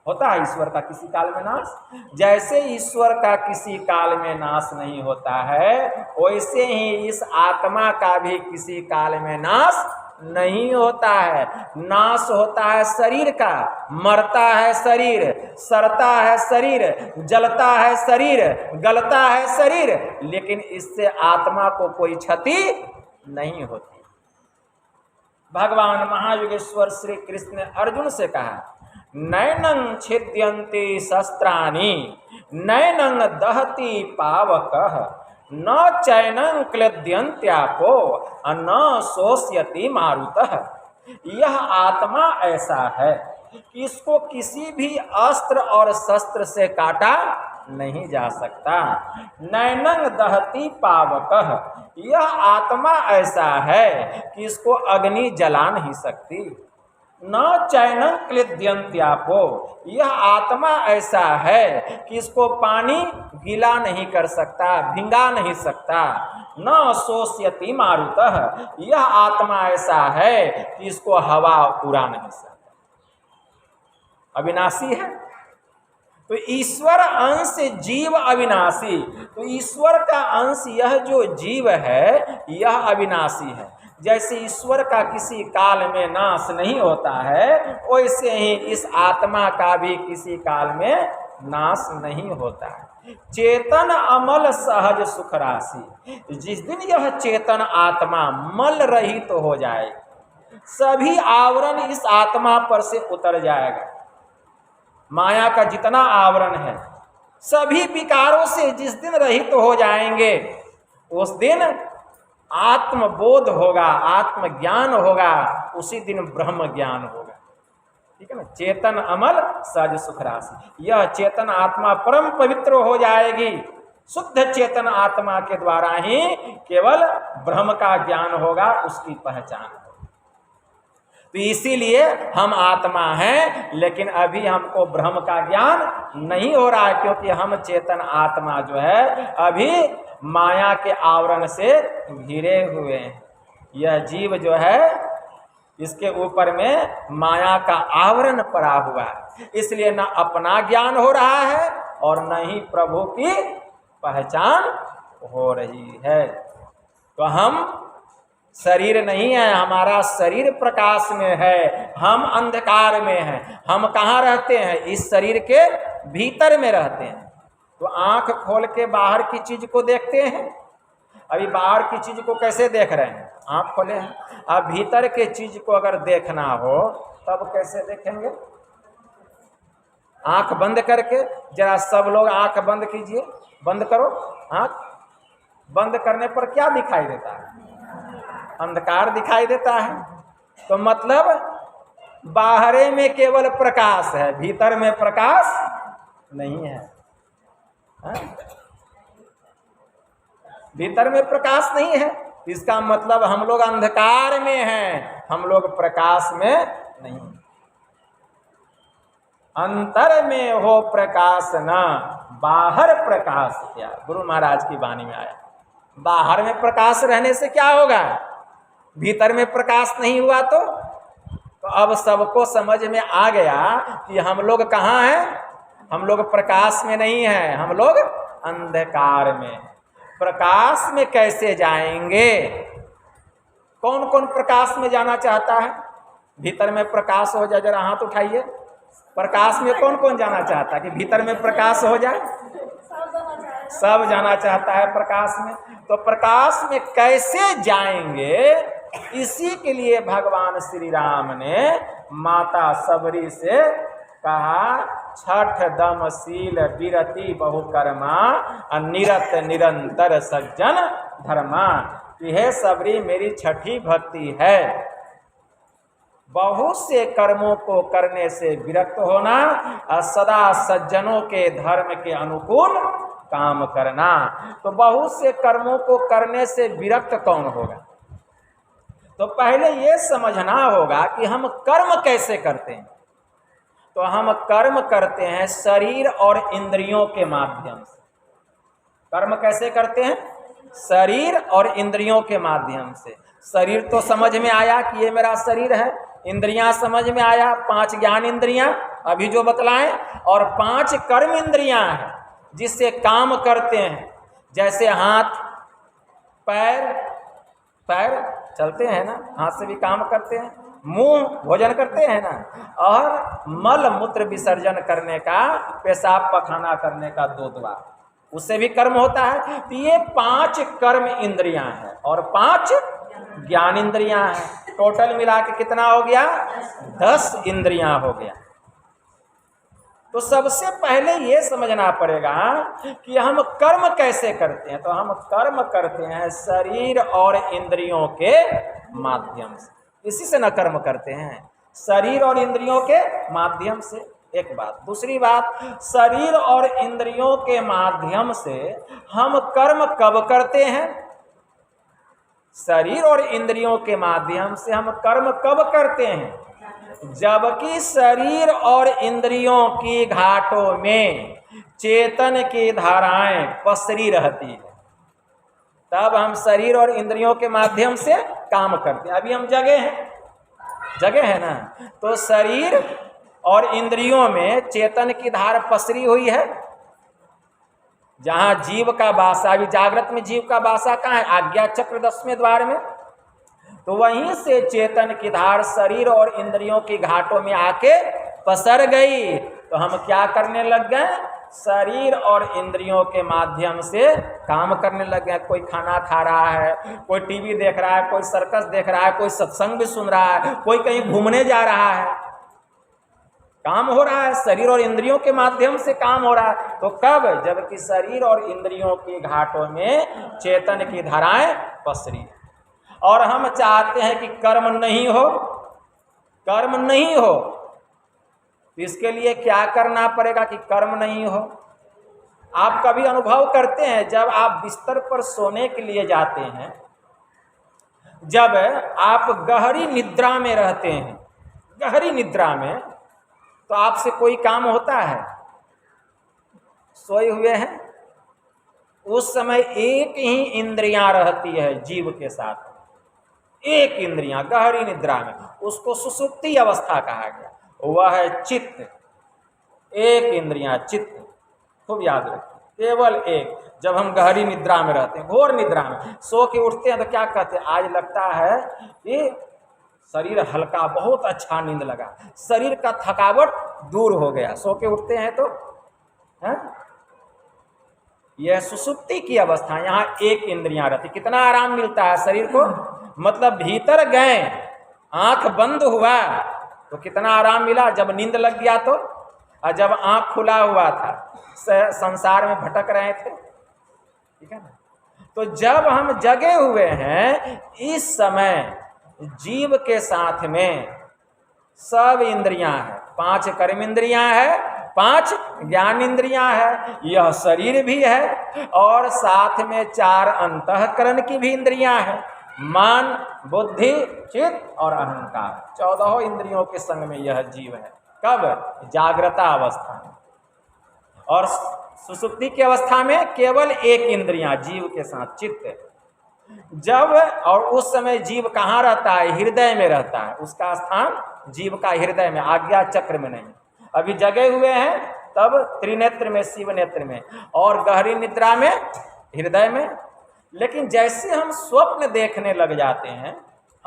होता है ईश्वर का किसी काल में नाश? जैसे ईश्वर का किसी काल में नाश नहीं होता है, वैसे ही इस आत्मा का भी किसी काल में नाश नहीं होता है। नाश होता है शरीर का, मरता है शरीर, सड़ता है शरीर, जलता है शरीर, गलता है शरीर, लेकिन इससे आत्मा को कोई क्षति नहीं होती। भगवान महायोगेश्वर श्री कृष्ण ने अर्जुन से कहा, नैनं छिद्यन्ति शस्त्राणि, नैनं दहति पावकः, न चैनं क्लेद्यन्त्यापो, न शोष्यति मारुतः। यह आत्मा ऐसा है कि इसको किसी भी अस्त्र और शस्त्र से काटा नहीं जा सकता। नैनं दहति पावकः, यह आत्मा ऐसा है कि इसको अग्नि जला नहीं सकती। न चैनं क्लेद्यन्त्यापो, यह आत्मा ऐसा है कि इसको पानी गीला नहीं कर सकता, भिंगा नहीं सकता। न शोष्यति मारुतः, यह आत्मा ऐसा है कि इसको हवा उड़ा नहीं सकता। अविनाशी है। तो ईश्वर अंश जीव अविनाशी, तो ईश्वर का अंश यह जो जीव है यह अविनाशी है। जैसे ईश्वर का किसी काल में नाश नहीं होता है, वैसे ही इस आत्मा का भी किसी काल में नाश नहीं होता है। चेतन अमल सहज सुख राशि, जिस दिन यह चेतन आत्मा मल रहित हो जाए, सभी आवरण इस आत्मा पर से उतर जाएगा। माया का जितना आवरण है सभी विकारों से जिस दिन रहित हो जाएंगे, उस दिन आत्मबोध होगा, आत्मज्ञान होगा, उसी दिन ब्रह्म ज्ञान होगा। ठीक है ना? चेतन अमल सहज सुख राशि, यह चेतन आत्मा परम पवित्र हो जाएगी। शुद्ध चेतन आत्मा के द्वारा ही केवल ब्रह्म का ज्ञान होगा, उसकी पहचान होगी। तो इसीलिए हम आत्मा हैं, लेकिन अभी हमको ब्रह्म का ज्ञान नहीं हो रहा है, क्योंकि हम चेतन आत्मा जो है अभी माया के आवरण से घिरे हुए हैं। यह जीव जो है इसके ऊपर में माया का आवरण पड़ा हुआ है, इसलिए न अपना ज्ञान हो रहा है और न ही प्रभु की पहचान हो रही है। तो हम शरीर नहीं है, हमारा शरीर प्रकाश में है, हम अंधकार में हैं। हम कहाँ रहते हैं? इस शरीर के भीतर में रहते हैं। तो आंख खोल के बाहर की चीज को देखते हैं। अभी बाहर की चीज को कैसे देख रहे हैं? आंख खोले हैं। अब भीतर के चीज को अगर देखना हो तब कैसे देखेंगे? आंख बंद करके। जरा सब लोग आंख बंद कीजिए, बंद करो। आंख बंद करने पर क्या दिखाई देता है? अंधकार दिखाई देता है। तो मतलब बाहरे में केवल प्रकाश है, भीतर में प्रकाश नहीं है। भीतर में प्रकाश नहीं है, इसका मतलब हम लोग अंधकार में हैं, हम लोग प्रकाश में नहीं। अंतर में हो प्रकाश न, बाहर प्रकाश क्या? गुरु महाराज की वाणी में आया। बाहर में प्रकाश रहने से क्या होगा? भीतर में प्रकाश नहीं हुआ तो अब सबको समझ में आ गया कि हम लोग कहाँ हैं? हम लोग प्रकाश में नहीं हैं, हम लोग अंधकार में। प्रकाश में कैसे जाएंगे? कौन कौन प्रकाश में जाना चाहता है? भीतर में प्रकाश हो जाए, जरा हाथ उठाइए। प्रकाश में कौन कौन जाना चाहता है कि भीतर में प्रकाश हो जाए? सब जाना चाहता है प्रकाश में। तो प्रकाश में कैसे जाएंगे, इसी के लिए भगवान श्री राम ने माता सबरी से कहा, छठ दम शील विरति बहुकर्मा निरत निरंतर सज्जन धर्मा। यह सबरी मेरी छठी भक्ति है, बहुत से कर्मों को करने से विरक्त होना और सदा सज्जनों के धर्म के अनुकूल काम करना। तो बहुत से कर्मों को करने से विरक्त कौन होगा? तो पहले ये समझना होगा कि हम कर्म कैसे करते हैं। तो हम कर्म करते हैं शरीर और इंद्रियों के माध्यम से। कर्म कैसे करते हैं? शरीर और इंद्रियों के माध्यम से। शरीर तो समझ में आया कि ये मेरा शरीर है, इंद्रियां समझ में आया, 5 ज्ञान इंद्रियां अभी जो बतलाएं, और 5 कर्म इंद्रियां हैं जिससे काम करते हैं। जैसे हाथ, पैर चलते हैं ना, हाथ से भी काम करते हैं, मुंह भोजन करते हैं ना, और मल मूत्र विसर्जन करने का, पेशाब पखाना करने का 2 द्वार, उससे भी कर्म होता है। तो ये 5 कर्म इंद्रियां हैं और 5 ज्ञान इंद्रियां हैं। टोटल मिला के कितना हो गया? 10 इंद्रियां हो गया। तो सबसे पहले ये समझना पड़ेगा कि हम कर्म कैसे करते हैं। तो हम कर्म करते हैं शरीर और इंद्रियों के माध्यम से। इसी से न कर्म करते हैं, शरीर और इंद्रियों के माध्यम से। एक बात। दूसरी बात, शरीर और इंद्रियों के माध्यम से हम कर्म कब करते हैं? शरीर और इंद्रियों के माध्यम से हम कर्म कब करते हैं? जबकि शरीर और इंद्रियों की घाटों में चेतन की धाराएं पसरी रहती है, तब हम शरीर और इंद्रियों के माध्यम से काम करते हैं। अभी हम जगह है ना, तो शरीर और इंद्रियों में चेतन की धार पसरी हुई है। जहां जीव का वासा, अभी जागृत में जीव का वासा कहाँ है? आज्ञा चक्र 10वें द्वार में। तो वहीं से चेतन की धार शरीर और इंद्रियों की घाटों में आके पसर गई। तो हम क्या करने लग गए? शरीर और इंद्रियों के माध्यम से काम करने लग गए। कोई खाना खा रहा है, कोई टीवी देख रहा है, कोई सर्कस देख रहा है, कोई सत्संग भी सुन रहा है, कोई कहीं घूमने जा रहा है, काम हो रहा है। शरीर और इंद्रियों के माध्यम से काम हो रहा है। तो कब? जबकि शरीर और इंद्रियों की घाटों में चेतन की धाराएं पसरी। और हम चाहते हैं कि कर्म नहीं हो, कर्म नहीं हो। तो इसके लिए क्या करना पड़ेगा कि कर्म नहीं हो? आप कभी अनुभव करते हैं, जब आप बिस्तर पर सोने के लिए जाते हैं, जब आप गहरी निद्रा में रहते हैं, गहरी निद्रा में, तो आपसे कोई काम होता है? सोए हुए हैं, उस समय एक ही इंद्रियां रहती है जीव के साथ, एक इंद्रियां गहरी निद्रा में। उसको सुषुप्ति अवस्था कहा गया। वह है चित्त, एक इंद्रियां चित्त। खूब याद रखिए, केवल एक। जब हम गहरी निद्रा में रहते हैं, घोर निद्रा में, सो के उठते हैं तो क्या कहते हैं? आज लगता है कि शरीर हल्का, बहुत अच्छा नींद लगा, शरीर का थकावट दूर हो गया। सो के उठते हैं तो है? यह सुषुप्ति की अवस्था। यहाँ एक इंद्रियां रहती, कितना आराम मिलता है शरीर को। मतलब भीतर गए, आंख बंद हुआ तो कितना आराम मिला। जब नींद लग गया तो, और जब आंख खुला हुआ था, संसार में भटक रहे थे, ठीक है ना। तो जब हम जगे हुए हैं, इस समय जीव के साथ में सब इंद्रियां हैं। 5 कर्म इंद्रियां हैं, 5 ज्ञान इंद्रियां हैं, यह शरीर भी है, और साथ में 4 अंतःकरण की भी इंद्रियां हैं। मन, बुद्धि, चित्त और अहंकार, 14 इंद्रियों के संग में यह जीव है। कब? जागृता अवस्था में। और सुषुप्ति की अवस्था में केवल एक इंद्रियां जीव के साथ, चित्त। जब, और उस समय जीव कहाँ रहता है? हृदय में रहता है। उसका स्थान जीव का हृदय में, आज्ञा चक्र में नहीं। अभी जगे हुए हैं तब त्रिनेत्र में, शिव नेत्र में, और गहरी निद्रा में हृदय में। लेकिन जैसे हम स्वप्न देखने लग जाते हैं,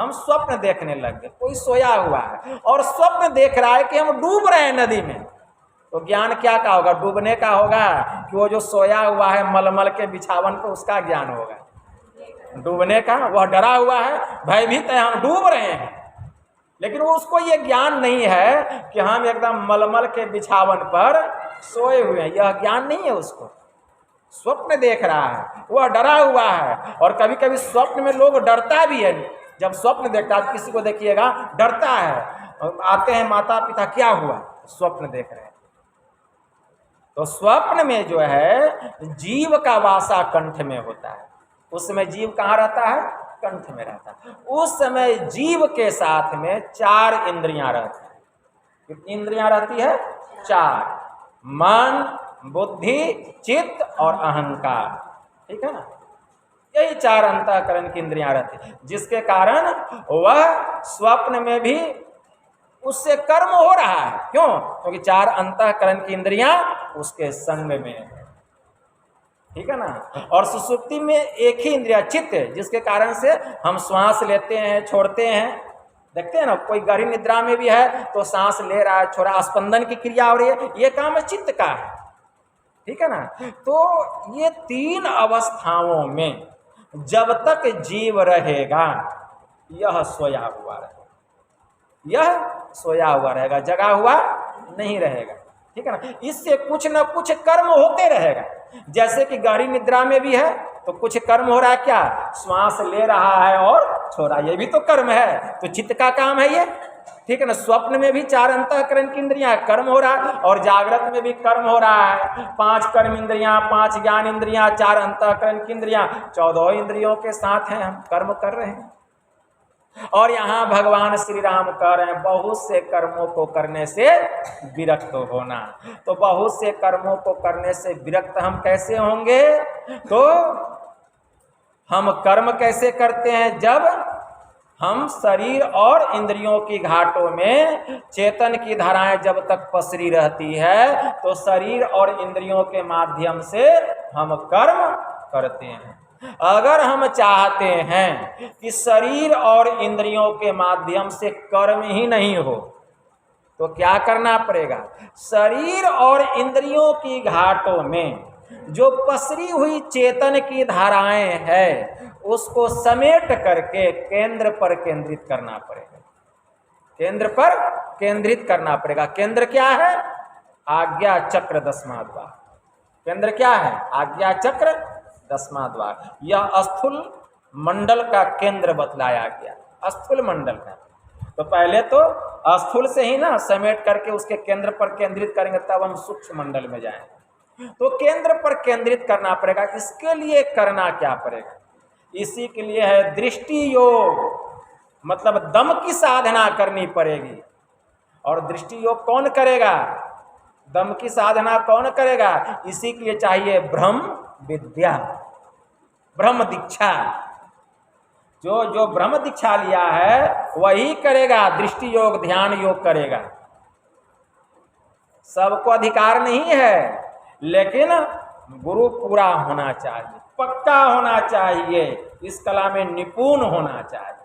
हम स्वप्न देखने लग गए। कोई सोया हुआ है और स्वप्न देख रहा है कि हम डूब रहे हैं नदी में, तो ज्ञान क्या का होगा? डूबने का होगा कि वो जो सोया हुआ है मलमल के बिछावन पे, उसका ज्ञान होगा? डूबने का। वह डरा हुआ है, भयभीत है, हम डूब रहे हैं, लेकिन वो उसको ये ज्ञान नहीं है कि हम एकदम मलमल के बिछावन पर सोए हुए हैं। यह ज्ञान नहीं है उसको। स्वप्न देख रहा है, वह डरा हुआ है। और कभी कभी स्वप्न में लोग डरता भी है। जब स्वप्न देखता है, किसी को देखिएगा डरता है, आते हैं माता पिता, क्या हुआ? स्वप्न देख रहे हैं। तो स्वप्न में जो है जीव का वासा कंठ में होता है। उस समय जीव कहाँ रहता है? कंठ में रहता है। उस समय जीव के साथ में 4 इंद्रियां रहती हैं। कितनी इंद्रियां रहती है? 4। मन, बुद्धि, चित्त और अहंकार। ठीक है ना? यही 4 अंतःकरण की इंद्रियां रहती है, जिसके कारण वह स्वप्न में भी उससे कर्म हो रहा है। क्यों? क्योंकि 4 अंतःकरण की इंद्रियां उसके संग में है। ठीक है ना? और सुसुप्ति में एक ही इंद्रिया चित्त है, जिसके कारण से हम श्वास लेते हैं, छोड़ते हैं। देखते हैं ना, कोई गहरी निद्रा में भी है तो सांस ले रहा है, छोड़ा, स्पंदन की क्रिया हो रही है, ये काम चित्त का है। ठीक है ना? तो ये 3 अवस्थाओं में जब तक जीव रहेगा, यह सोया हुआ रहेगा, यह सोया हुआ रहेगा, जगा हुआ नहीं रहेगा। ठीक है ना? इससे कुछ न कुछ कर्म होते रहेगा। जैसे कि गहरी निद्रा में भी है तो कुछ कर्म हो रहा है, क्या? श्वास ले रहा है और छोड़ा, ये भी तो कर्म है, तो चित्त का काम है ये। ठीक है ना? स्वप्न में भी 4 अंतःकरण की इंद्रियां, कर्म हो रहा है, और जागृत में भी कर्म हो रहा है। 5 कर्म इंद्रियां, 5 ज्ञान इंद्रियां, 4 अंतःकरण की इंद्रियां, 14 इंद्रियों के साथ हैं, हम कर्म कर रहे हैं। और यहाँ भगवान श्री राम कह रहे हैं बहुत से कर्मों को करने से विरक्त होना। तो बहुत से कर्मों को करने से विरक्त हम कैसे होंगे? तो हम कर्म कैसे करते हैं? जब हम शरीर और इंद्रियों की घाटों में चेतन की धाराएं जब तक पसरी रहती है, तो शरीर और इंद्रियों के माध्यम से हम कर्म करते हैं। अगर हम चाहते हैं कि शरीर और इंद्रियों के माध्यम से कर्म ही नहीं हो, तो क्या करना पड़ेगा? शरीर और इंद्रियों की घाटों में जो पसरी हुई चेतन की धाराएं हैं, उसको समेट करके केंद्र पर केंद्रित करना पड़ेगा। केंद्र पर केंद्रित करना पड़ेगा। केंद्र क्या है? आज्ञा चक्र 10वां द्वार। केंद्र क्या है? आज्ञा चक्र 10वां द्वार। यह स्थूल मंडल का केंद्र बतलाया गया। स्थूल मंडल का तो पहले तो स्थूल से ही ना समेट करके उसके केंद्र पर केंद्रित करेंगे, तब हम सूक्ष्म मंडल में जाएंगे। तो केंद्र पर केंद्रित करना पड़ेगा। इसके लिए करना क्या पड़ेगा? इसी के लिए है दृष्टि योग, मतलब दम की साधना करनी पड़ेगी। और दृष्टि योग कौन करेगा? दम की साधना कौन करेगा? इसी के लिए चाहिए ब्रह्म विद्या, ब्रह्म दीक्षा। जो ब्रह्म दीक्षा लिया है वही करेगा दृष्टि योग, ध्यान योग करेगा। सबको अधिकार नहीं है, लेकिन गुरु पूरा होना चाहिए, पक्का होना चाहिए, इस कला में निपुण होना चाहिए।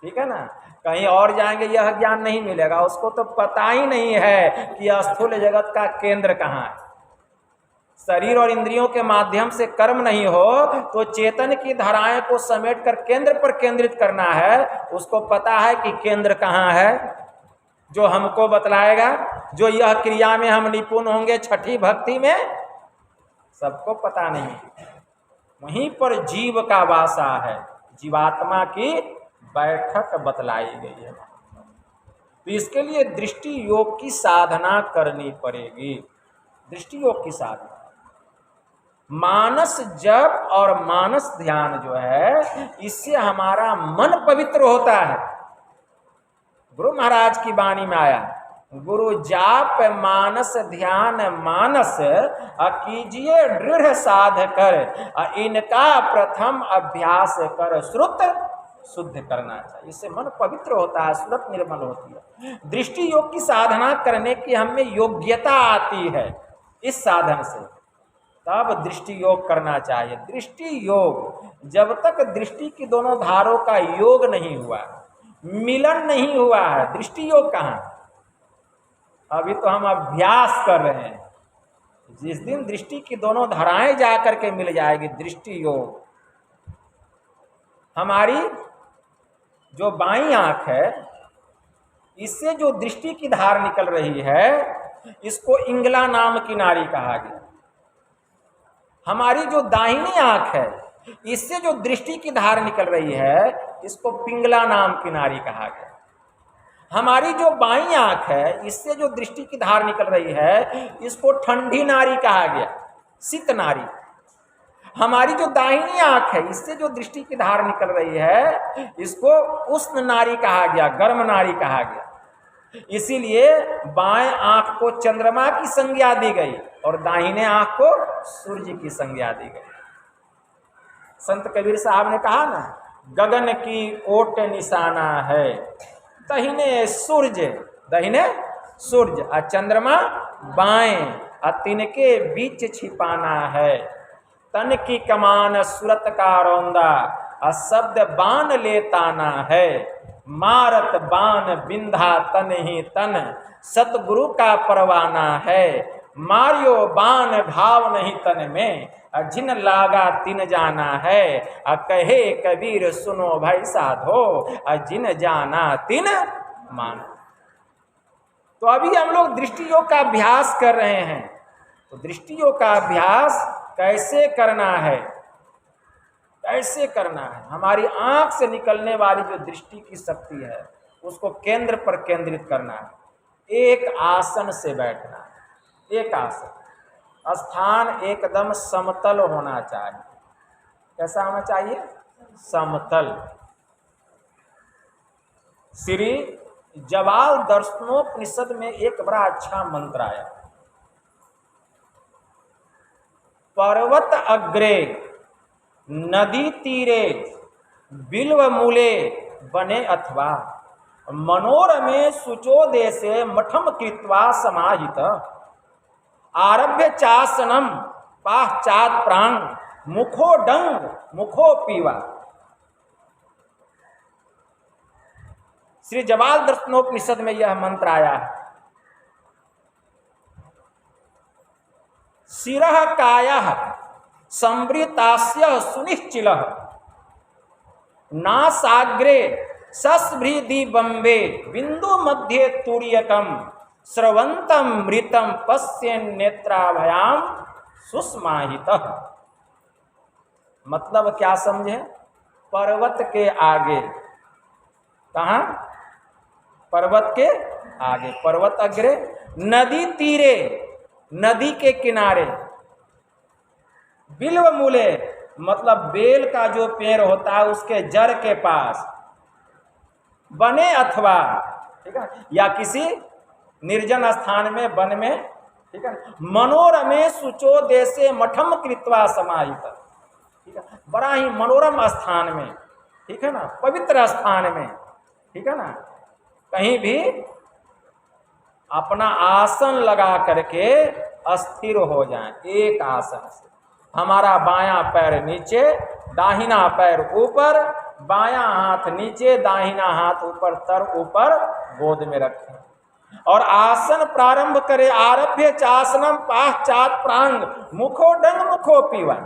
ठीक है ना? कहीं और जाएंगे यह ज्ञान नहीं मिलेगा, उसको तो पता ही नहीं है कि स्थूल जगत का केंद्र कहाँ है। शरीर और इंद्रियों के माध्यम से कर्म नहीं हो तो चेतन की धाराएं को समेट कर केंद्र पर केंद्रित करना है। उसको पता है कि केंद्र कहाँ है, जो हमको बतलाएगा। जो यह क्रिया में हम निपुण होंगे, छठी भक्ति में, सबको पता नहीं। वहीं पर जीव का वासा है, जीवात्मा की बैठक बतलाई गई है। तो इसके लिए दृष्टि योग की साधना करनी पड़ेगी। दृष्टि योग की साधना, मानस जप और मानस ध्यान जो है, इससे हमारा मन पवित्र होता है। गुरु महाराज की वाणी में आया, गुरु जाप मानस ध्यान मानस कीजिए दृढ़ साध कर, इनका प्रथम अभ्यास कर श्रुत शुद्ध करना चाहिए। इससे मन पवित्र होता है, श्रुत निर्मल होती है। दृष्टि योग की साधना करने की हमें योग्यता आती है इस साधन से। तब दृष्टि योग करना चाहिए। दृष्टि योग जब तक दृष्टि की दोनों धारों का योग नहीं हुआ, मिलन नहीं हुआ है, दृष्टि योग कहाँ? अभी तो हम अभ्यास कर रहे हैं। जिस दिन दृष्टि की दोनों धाराएं जाकर के मिल जाएगी, दृष्टि योग। हमारी जो बाईं आंख है, इससे जो दृष्टि की धार निकल रही है, इसको इंगला नाम की नाड़ी कहा गया। हमारी जो दाहिनी आंख है, इससे जो दृष्टि की धार निकल रही है, इसको पिंगला नाम की नाड़ी कहा गया। हमारी जो बाईं आंख है, इससे जो दृष्टि की धार निकल रही है, इसको ठंडी नाड़ी कहा गया, शीत नाड़ी। हमारी जो दाहिनी आंख है, इससे जो दृष्टि की धार निकल रही है, इसको उष्ण नाड़ी कहा गया, गर्म नाड़ी कहा गया। इसीलिए बाएं आंख को चंद्रमा की संज्ञा दी गई और दाहिने आंख को सूर्य की संज्ञा दी गई। संत कबीर साहब ने कहा ना, गगन की ओट निशाना है, दाहिने सूर्य और चंद्रमा बाएं, और तिनके बीच छिपाना है। तन की कमान सूरत का रौंदा, और शब्द बाण लेताना है। मारत बाण बिंधा तन ही तन, सतगुरु का परवाना है। मारियो बाण भाव नहीं तन में, जिन लागा तिन जाना है। कहे कबीर सुनो भाई साधो, जिन जाना तिन माना। तो अभी हम लोग दृष्टि योग का अभ्यास कर रहे हैं। तो दृष्टि योग का अभ्यास कैसे करना है? कैसे करना है? हमारी आंख से निकलने वाली जो दृष्टि की शक्ति है, उसको केंद्र पर केंद्रित करना है। एक आसन से बैठना है। एक आसन, स्थान एकदम समतल होना चाहिए। कैसा होना चाहिए? समतल। श्री जवाल दर्शनोपनिषद में एक बड़ा अच्छा मंत्र आया, पर्वत अग्रे नदी तीरे बिल्व मूले बने अथवा, मनोरमे शुचोदेशे मठम कृत्वा समाहित। आरभ्य चासनम पाश्चात प्रांग, मुखो डंग मुखो पीवा। श्री जवाल दर्शनोपनिषद में यह मंत्र आया है। शिरः कायः संवृतास्य सुनिश्चिलः, नासाग्रे सस्भृदि बम्बे बिंदु मध्ये तुर्यकम, स्रवंतम मृतम पश्यन् नेत्राभयाम सुस्माहितः। मतलब क्या समझे? पर्वत के आगे, कहाँ? पर्वत के आगे, पर्वत अग्रे, नदी तीरे, नदी के किनारे, बिल्व मूले मतलब बेल का जो पेड़ होता है उसके जड़ के पास, बने अथवा, ठीक है, या किसी निर्जन स्थान में, वन में, ठीक है। मनोरमे शुचो देशे मठम कृत्वा समाहित, ठीक है, बड़ा ही मनोरम स्थान में, ठीक है ना, पवित्र स्थान में, ठीक है ना, कहीं भी अपना आसन लगा करके अस्थिर हो जाएं। एक आसन से हमारा बायां पैर नीचे, दाहिना पैर ऊपर, बायां हाथ नीचे, दाहिना हाथ ऊपर, तर ऊपर गोद में रखें और आसन प्रारंभ करें। आरभ्य चासनम पाश्चात प्रांग, मुखो डंग मुखो पीवा।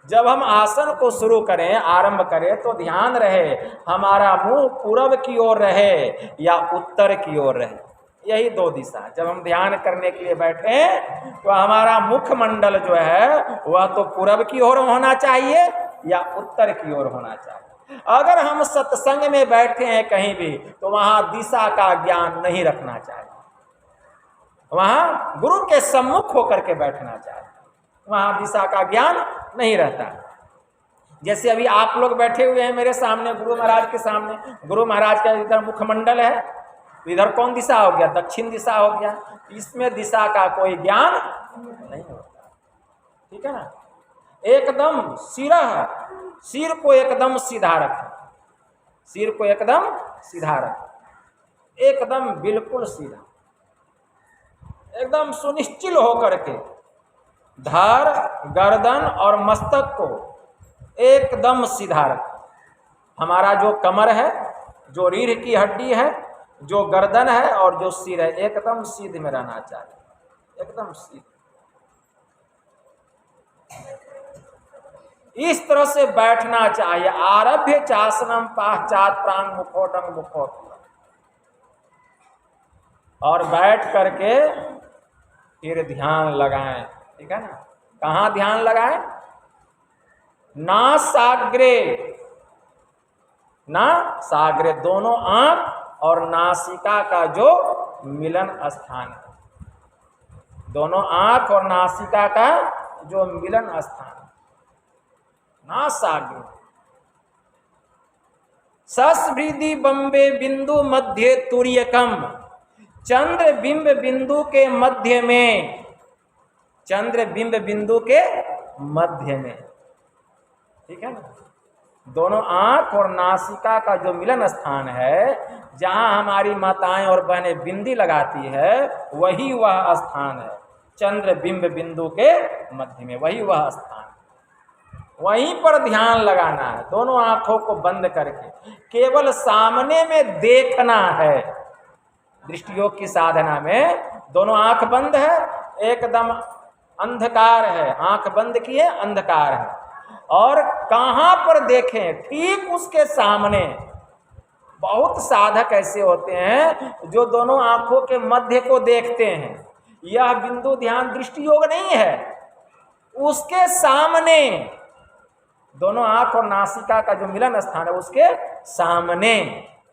जब हम आसन को शुरू करें, आरंभ करें, तो ध्यान रहे हमारा मुंह पूरब की ओर रहे या उत्तर की ओर रहे। यही दो दिशा। जब हम ध्यान करने के लिए बैठे तो हमारा मुखमंडल जो है वह तो पूरब की ओर होना चाहिए या उत्तर की ओर होना चाहिए। अगर हम सत्संग में बैठे हैं कहीं भी, तो वहां दिशा का ज्ञान नहीं रखना चाहिए। वहां गुरु के सम्मुख होकर के बैठना चाहिए, वहां दिशा का ज्ञान नहीं रहता। जैसे अभी आप लोग बैठे हुए हैं मेरे सामने, गुरु महाराज के सामने, गुरु महाराज का इधर मुखमंडल है, इधर कौन दिशा हो गया? दक्षिण दिशा हो गया। इसमें दिशा का कोई ज्ञान नहीं होता, ठीक है ना। एकदम सिर को एकदम सीधा रखें, सिर को एकदम सीधा रखें, एकदम बिल्कुल सीधा, एकदम सुनिश्चित होकर के, धड़, गर्दन और मस्तक को एकदम सीधा रखो। हमारा जो कमर है, जो रीढ़ की हड्डी है, जो गर्दन है और जो सिर है, एकदम सीधे में रहना चाहिए, एकदम सीधे। इस तरह से बैठना चाहिए। आरभ्य चासनम पाश्चात प्रांग मुखोटंग मुखोट। और बैठ करके फिर ध्यान लगाएं, ठीक है ना। कहाँ ध्यान लगाएं? नासाग्रे, नासाग्रे, दोनों आंख और नासिका का जो मिलन स्थान है, दोनों आंख और नासिका का जो मिलन स्थान, नासाग्रे। सस्वृद्धि बम्बे बिंदु मध्य तुर्यकम, चंद्र बिंब बिंदु के मध्य में, चंद्र बिंब बिंदु के मध्य में, ठीक है ना। दोनों आंख और नासिका का जो मिलन स्थान है, जहां हमारी माताएं और बहनें बिंदी लगाती है, वही वह स्थान है। चंद्र बिंब बिंदु के मध्य में वही वह स्थान, वहीं पर ध्यान लगाना है। दोनों आंखों को बंद करके केवल सामने में देखना है। दृष्टि योग की साधना में दोनों आंख बंद है, एकदम अंधकार है, आंख बंद किए, अंधकार है। और कहां पर देखें? ठीक उसके सामने। बहुत साधक ऐसे होते हैं जो दोनों आंखों के मध्य को देखते हैं। यह बिंदु ध्यान दृष्टि योग नहीं है, उसके सामने, दोनों आंख और नासिका का जो मिलन स्थान है उसके सामने,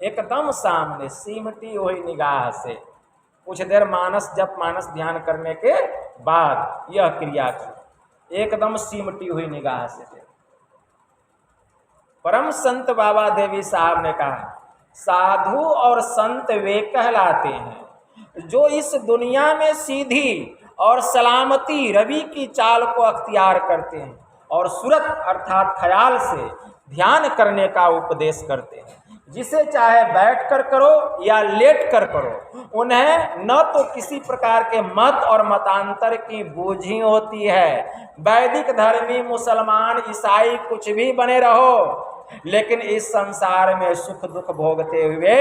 एकदम सामने, सिमटी हुई निगाह से। कुछ देर मानस जप, मानस ध्यान करने के बाद यह क्रिया की, एकदम सिमटी हुई निगाह से। परम संत बाबा देवी साहब ने कहा, साधु और संत वे कहलाते हैं जो इस दुनिया में सीधी और सलामती रवि की चाल को अख्तियार करते हैं और सूरत अर्थात ख्याल से ध्यान करने का उपदेश करते हैं। जिसे चाहे बैठ कर करो या लेट कर करो, उन्हें न तो किसी प्रकार के मत और मतांतर की बूझी होती है। वैदिक धर्मी, मुसलमान, ईसाई कुछ भी बने रहो, लेकिन इस संसार में सुख दुख भोगते हुए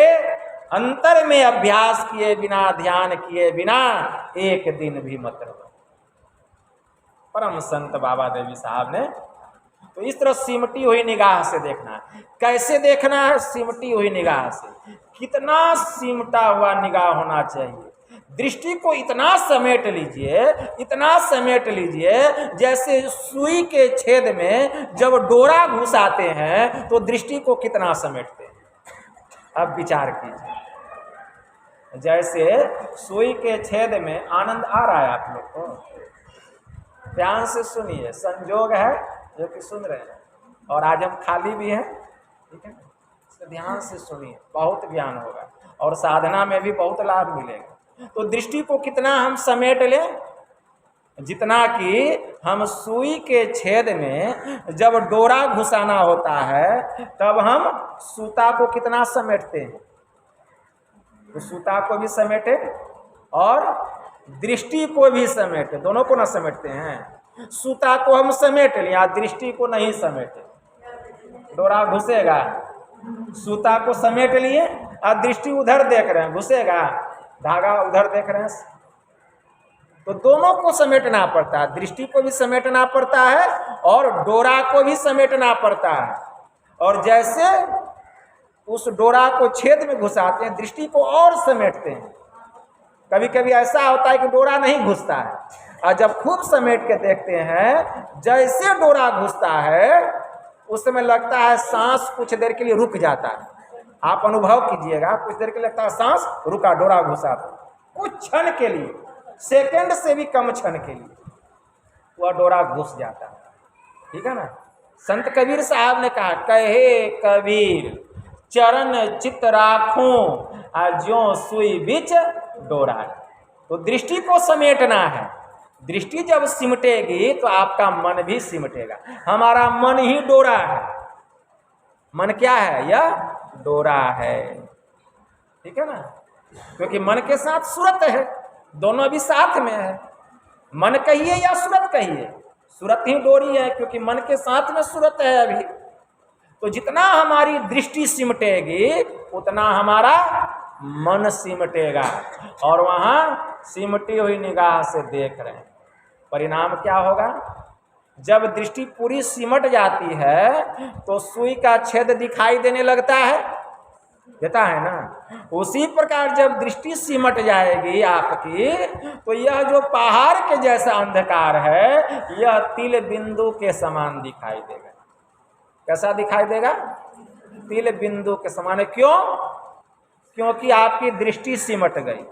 अंतर में अभ्यास किए बिना, ध्यान किए बिना एक दिन भी मत रहो। परम संत बाबा देवी साहब ने तो इस तरह सिमटी हुई निगाह से देखना है। कैसे देखना है? सिमटी हुई निगाह से। कितना सिमटा हुआ निगाह होना चाहिए? दृष्टि को इतना समेट लीजिए, इतना समेट लीजिए, जैसे सुई के छेद में जब डोरा घुसाते हैं तो दृष्टि को कितना समेटते हैं। अब विचार कीजिए, जैसे सुई के छेद में। आनंद आ रहा है आप लोग को? ध्यान से सुनिए, संजोग है जो कि सुन रहे हैं, और आज हम खाली भी हैं, ठीक है। ध्यान से सुनिए, बहुत ज्ञान होगा और साधना में भी बहुत लाभ मिलेगा। तो दृष्टि को कितना हम समेट लें? जितना कि हम सुई के छेद में जब डोरा घुसाना होता है तब हम सूता को कितना समेटते हैं, तो सूता को भी समेटे और दृष्टि को भी समेटे, दोनों को ना समेटते हैं। सूता को हम समेट लिया, दृष्टि को नहीं समेटे, डोरा घुसेगा, सूता को समेट लिए और दृष्टि उधर देख रहे हैं, घुसेगा, धागा उधर देख रहे हैं, तो दोनों को समेटना पड़ता है। दृष्टि को भी समेटना पड़ता है और डोरा को भी समेटना पड़ता है। और जैसे उस डोरा को छेद में घुसाते हैं, दृष्टि को और समेटते हैं। कभी कभी ऐसा होता है कि डोरा नहीं घुसता है, और जब खूब समेट के देखते हैं, जैसे डोरा घुसता है उस समय लगता है सांस कुछ देर के लिए रुक जाता है। आप अनुभव कीजिएगा, कुछ देर के लिए लगता है सांस रुका, डोरा घुसा, कुछ क्षण के लिए, सेकंड से भी कम क्षण के लिए वह डोरा घुस जाता है, ठीक है ना। संत कबीर साहब ने कहा, कहे कबीर चरण चित राखूं ज्यों सुई बिच डोरा। तो दृष्टि को समेटना है। दृष्टि जब सिमटेगी तो आपका मन भी सिमटेगा। हमारा मन ही डोरा है। मन क्या है? यह डोरा है, ठीक है ना। क्योंकि मन के साथ सूरत है, दोनों अभी साथ में है। मन कहिए या सूरत कहिए, सूरत ही डोरी है, क्योंकि मन के साथ में सूरत है अभी। तो जितना हमारी दृष्टि सिमटेगी उतना हमारा मन सिमटेगा, और वहां सिमटी हुई निगाह से देख रहे हैं। परिणाम क्या होगा? जब दृष्टि पूरी सिमट जाती है तो सुई का छेद दिखाई देने लगता है, देता है ना। उसी प्रकार जब दृष्टि सिमट जाएगी आपकी, तो यह जो पहाड़ के जैसा अंधकार है यह तिल बिंदु के समान दिखाई देगा। कैसा दिखाई देगा? तिल बिंदु के समान। क्यों? क्योंकि आपकी दृष्टि सिमट गई,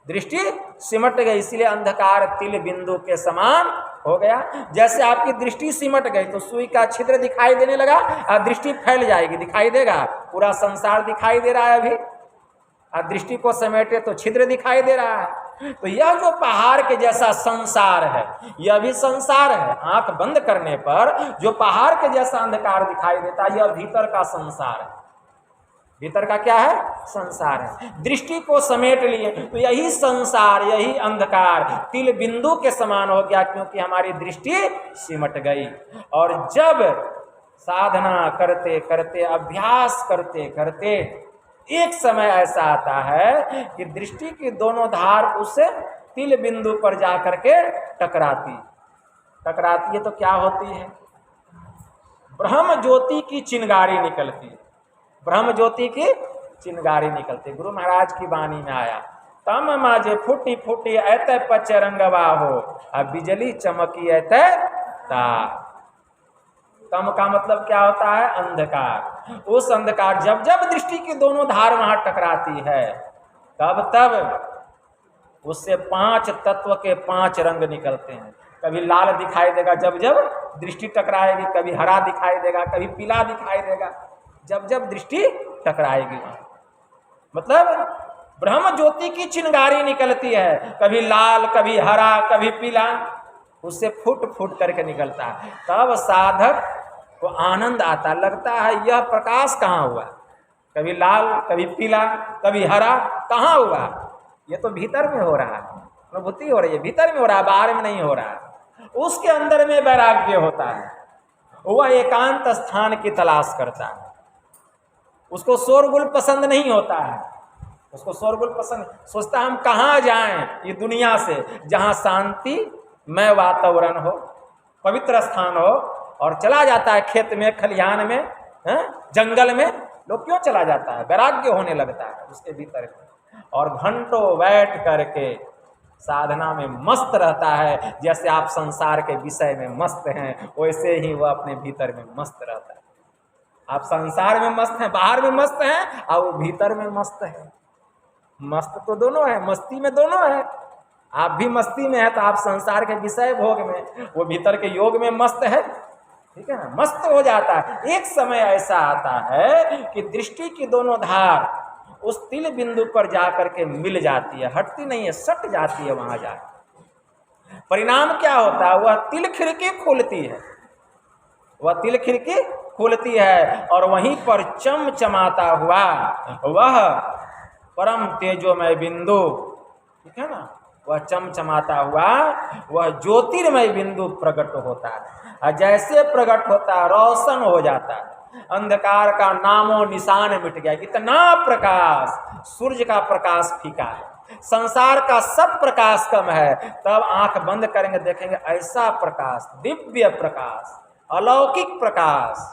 दृष्टि सिमट गई, इसलिए अंधकार तिल बिंदु के समान हो गया। जैसे आपकी दृष्टि सिमट गई तो सुई का छिद्र दिखाई देने लगा और दृष्टि फैल जाएगी, दिखाई देगा, पूरा संसार दिखाई दे रहा है अभी। और दृष्टि को समेटे तो छिद्र दिखाई दे रहा है। तो यह जो पहाड़ के जैसा संसार है यह भी संसार है। आंख बंद करने पर जो पहाड़ के जैसा अंधकार दिखाई देता है यह भीतर का संसार है। भीतर का क्या है? संसार है। दृष्टि को समेट लिए तो यही संसार, यही अंधकार तिल बिंदु के समान हो गया, क्योंकि हमारी दृष्टि सिमट गई। और जब साधना करते करते, अभ्यास करते करते एक समय ऐसा आता है कि दृष्टि की दोनों धार उससे तिल बिंदु पर जाकर के टकराती है, तो क्या होती है? ब्रह्म ज्योति की चिंगारी निकलती है। ब्रह्म ज्योति की चिंगारी निकलती। गुरु महाराज की वाणी में आया, तम माजे फूटी फूटी ऐते पच्चे रंगवा हो, अब बिजली चमकी ऐते ता। तम का मतलब क्या होता है? अंधकार। उस अंधकार जब जब दृष्टि की दोनों धार वहां टकराती है तब तब उससे 5 तत्व के 5 रंग निकलते हैं। कभी लाल दिखाई देगा जब जब दृष्टि टकराएगी, कभी हरा दिखाई देगा, कभी पीला दिखाई देगा जब जब दृष्टि टकराएगी। मतलब ब्रह्म ज्योति की चिंगारी निकलती है, कभी लाल, कभी हरा, कभी पीला, उससे फूट फूट करके निकलता है। तब साधक को आनंद आता, लगता है यह प्रकाश कहाँ हुआ? कभी लाल, कभी पीला, कभी हरा, कहाँ हुआ? ये तो भीतर में हो रहा है, अनुभूति हो रही है, भीतर में हो रहा है, बाहर में नहीं हो रहा है। उसके अंदर में वैराग्य होता है, वह एकांत स्थान की तलाश करता है। उसको शोरगुल पसंद नहीं होता है, उसको शोरगुल पसंद, सोचता हम कहाँ जाएं ये दुनिया से, जहाँ शांतिमय वातावरण हो, पवित्र स्थान हो। और चला जाता है खेत में, खलिहान में, जंगल में। लोग क्यों चला जाता है? वैराग्य होने लगता है उसके भीतर में, और घंटों बैठ करके साधना में मस्त रहता है। जैसे आप संसार के विषय में मस्त हैं, वैसे ही वह अपने भीतर में मस्त रहता है। आप संसार में मस्त हैं, बाहर में मस्त हैं, और वो भीतर में मस्त है। मस्त तो दोनों है, मस्ती में दोनों है। आप भी मस्ती में है तो आप संसार के विषय भोग में, वो भीतर के योग में मस्त है। ठीक है ना? मस्त हो जाता है। एक समय ऐसा आता है कि दृष्टि की दोनों धार उस तिल बिंदु पर जाकर के मिल जाती है, हटती नहीं है, सट जाती है वहां जाकर। परिणाम क्या होता है? वह तिल खिड़की खुलती है, वह तिल खिड़की खुलती है, और वहीं पर चमचमाता हुआ वह परम तेजोमय बिंदु, ठीक है ना, वह चमचमाता हुआ वह ज्योतिर्मय बिंदु प्रकट होता है। और जैसे प्रकट होता है रोशन हो जाता है, अंधकार का नामो निशान मिट गया। इतना प्रकाश, सूर्य का प्रकाश फीका है, संसार का सब प्रकाश कम है। तब आंख बंद करेंगे, देखेंगे ऐसा प्रकाश, दिव्य प्रकाश, अलौकिक प्रकाश,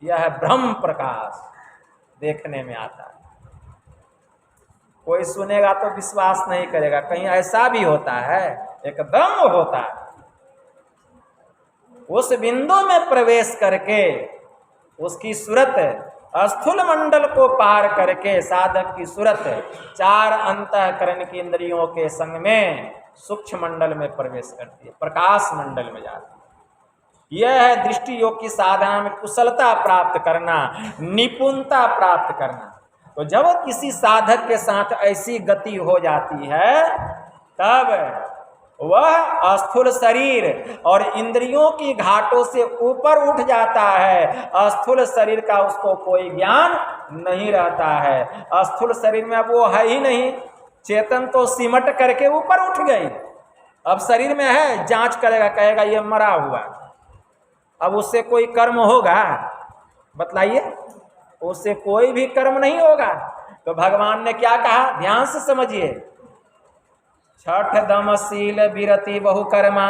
यह है ब्रह्म प्रकाश देखने में आता है। कोई सुनेगा तो विश्वास नहीं करेगा, कहीं ऐसा भी होता है? एकदम होता है। उस बिंदु में प्रवेश करके उसकी सूरत स्थूल मंडल को पार करके साधक की सूरत 4 अंतःकरण की इंद्रियों के संग में सूक्ष्म मंडल में प्रवेश करती है, प्रकाश मंडल में जाती है। यह है दृष्टि योग की साधना में कुशलता प्राप्त करना, निपुणता प्राप्त करना। तो जब किसी साधक के साथ ऐसी गति हो जाती है तब वह स्थूल शरीर और इंद्रियों की घाटों से ऊपर उठ जाता है। स्थूल शरीर का उसको कोई ज्ञान नहीं रहता है। स्थूल शरीर में अब वो है ही नहीं, चेतन तो सिमट करके ऊपर उठ गई, अब शरीर में है, जांच करेगा, कहेगा ये मरा हुआ, अब उससे कोई कर्म होगा? बतलाइए, उससे कोई भी कर्म नहीं होगा। तो भगवान ने क्या कहा, ध्यान से समझिए, छठ दम शील विरति बहुकर्मा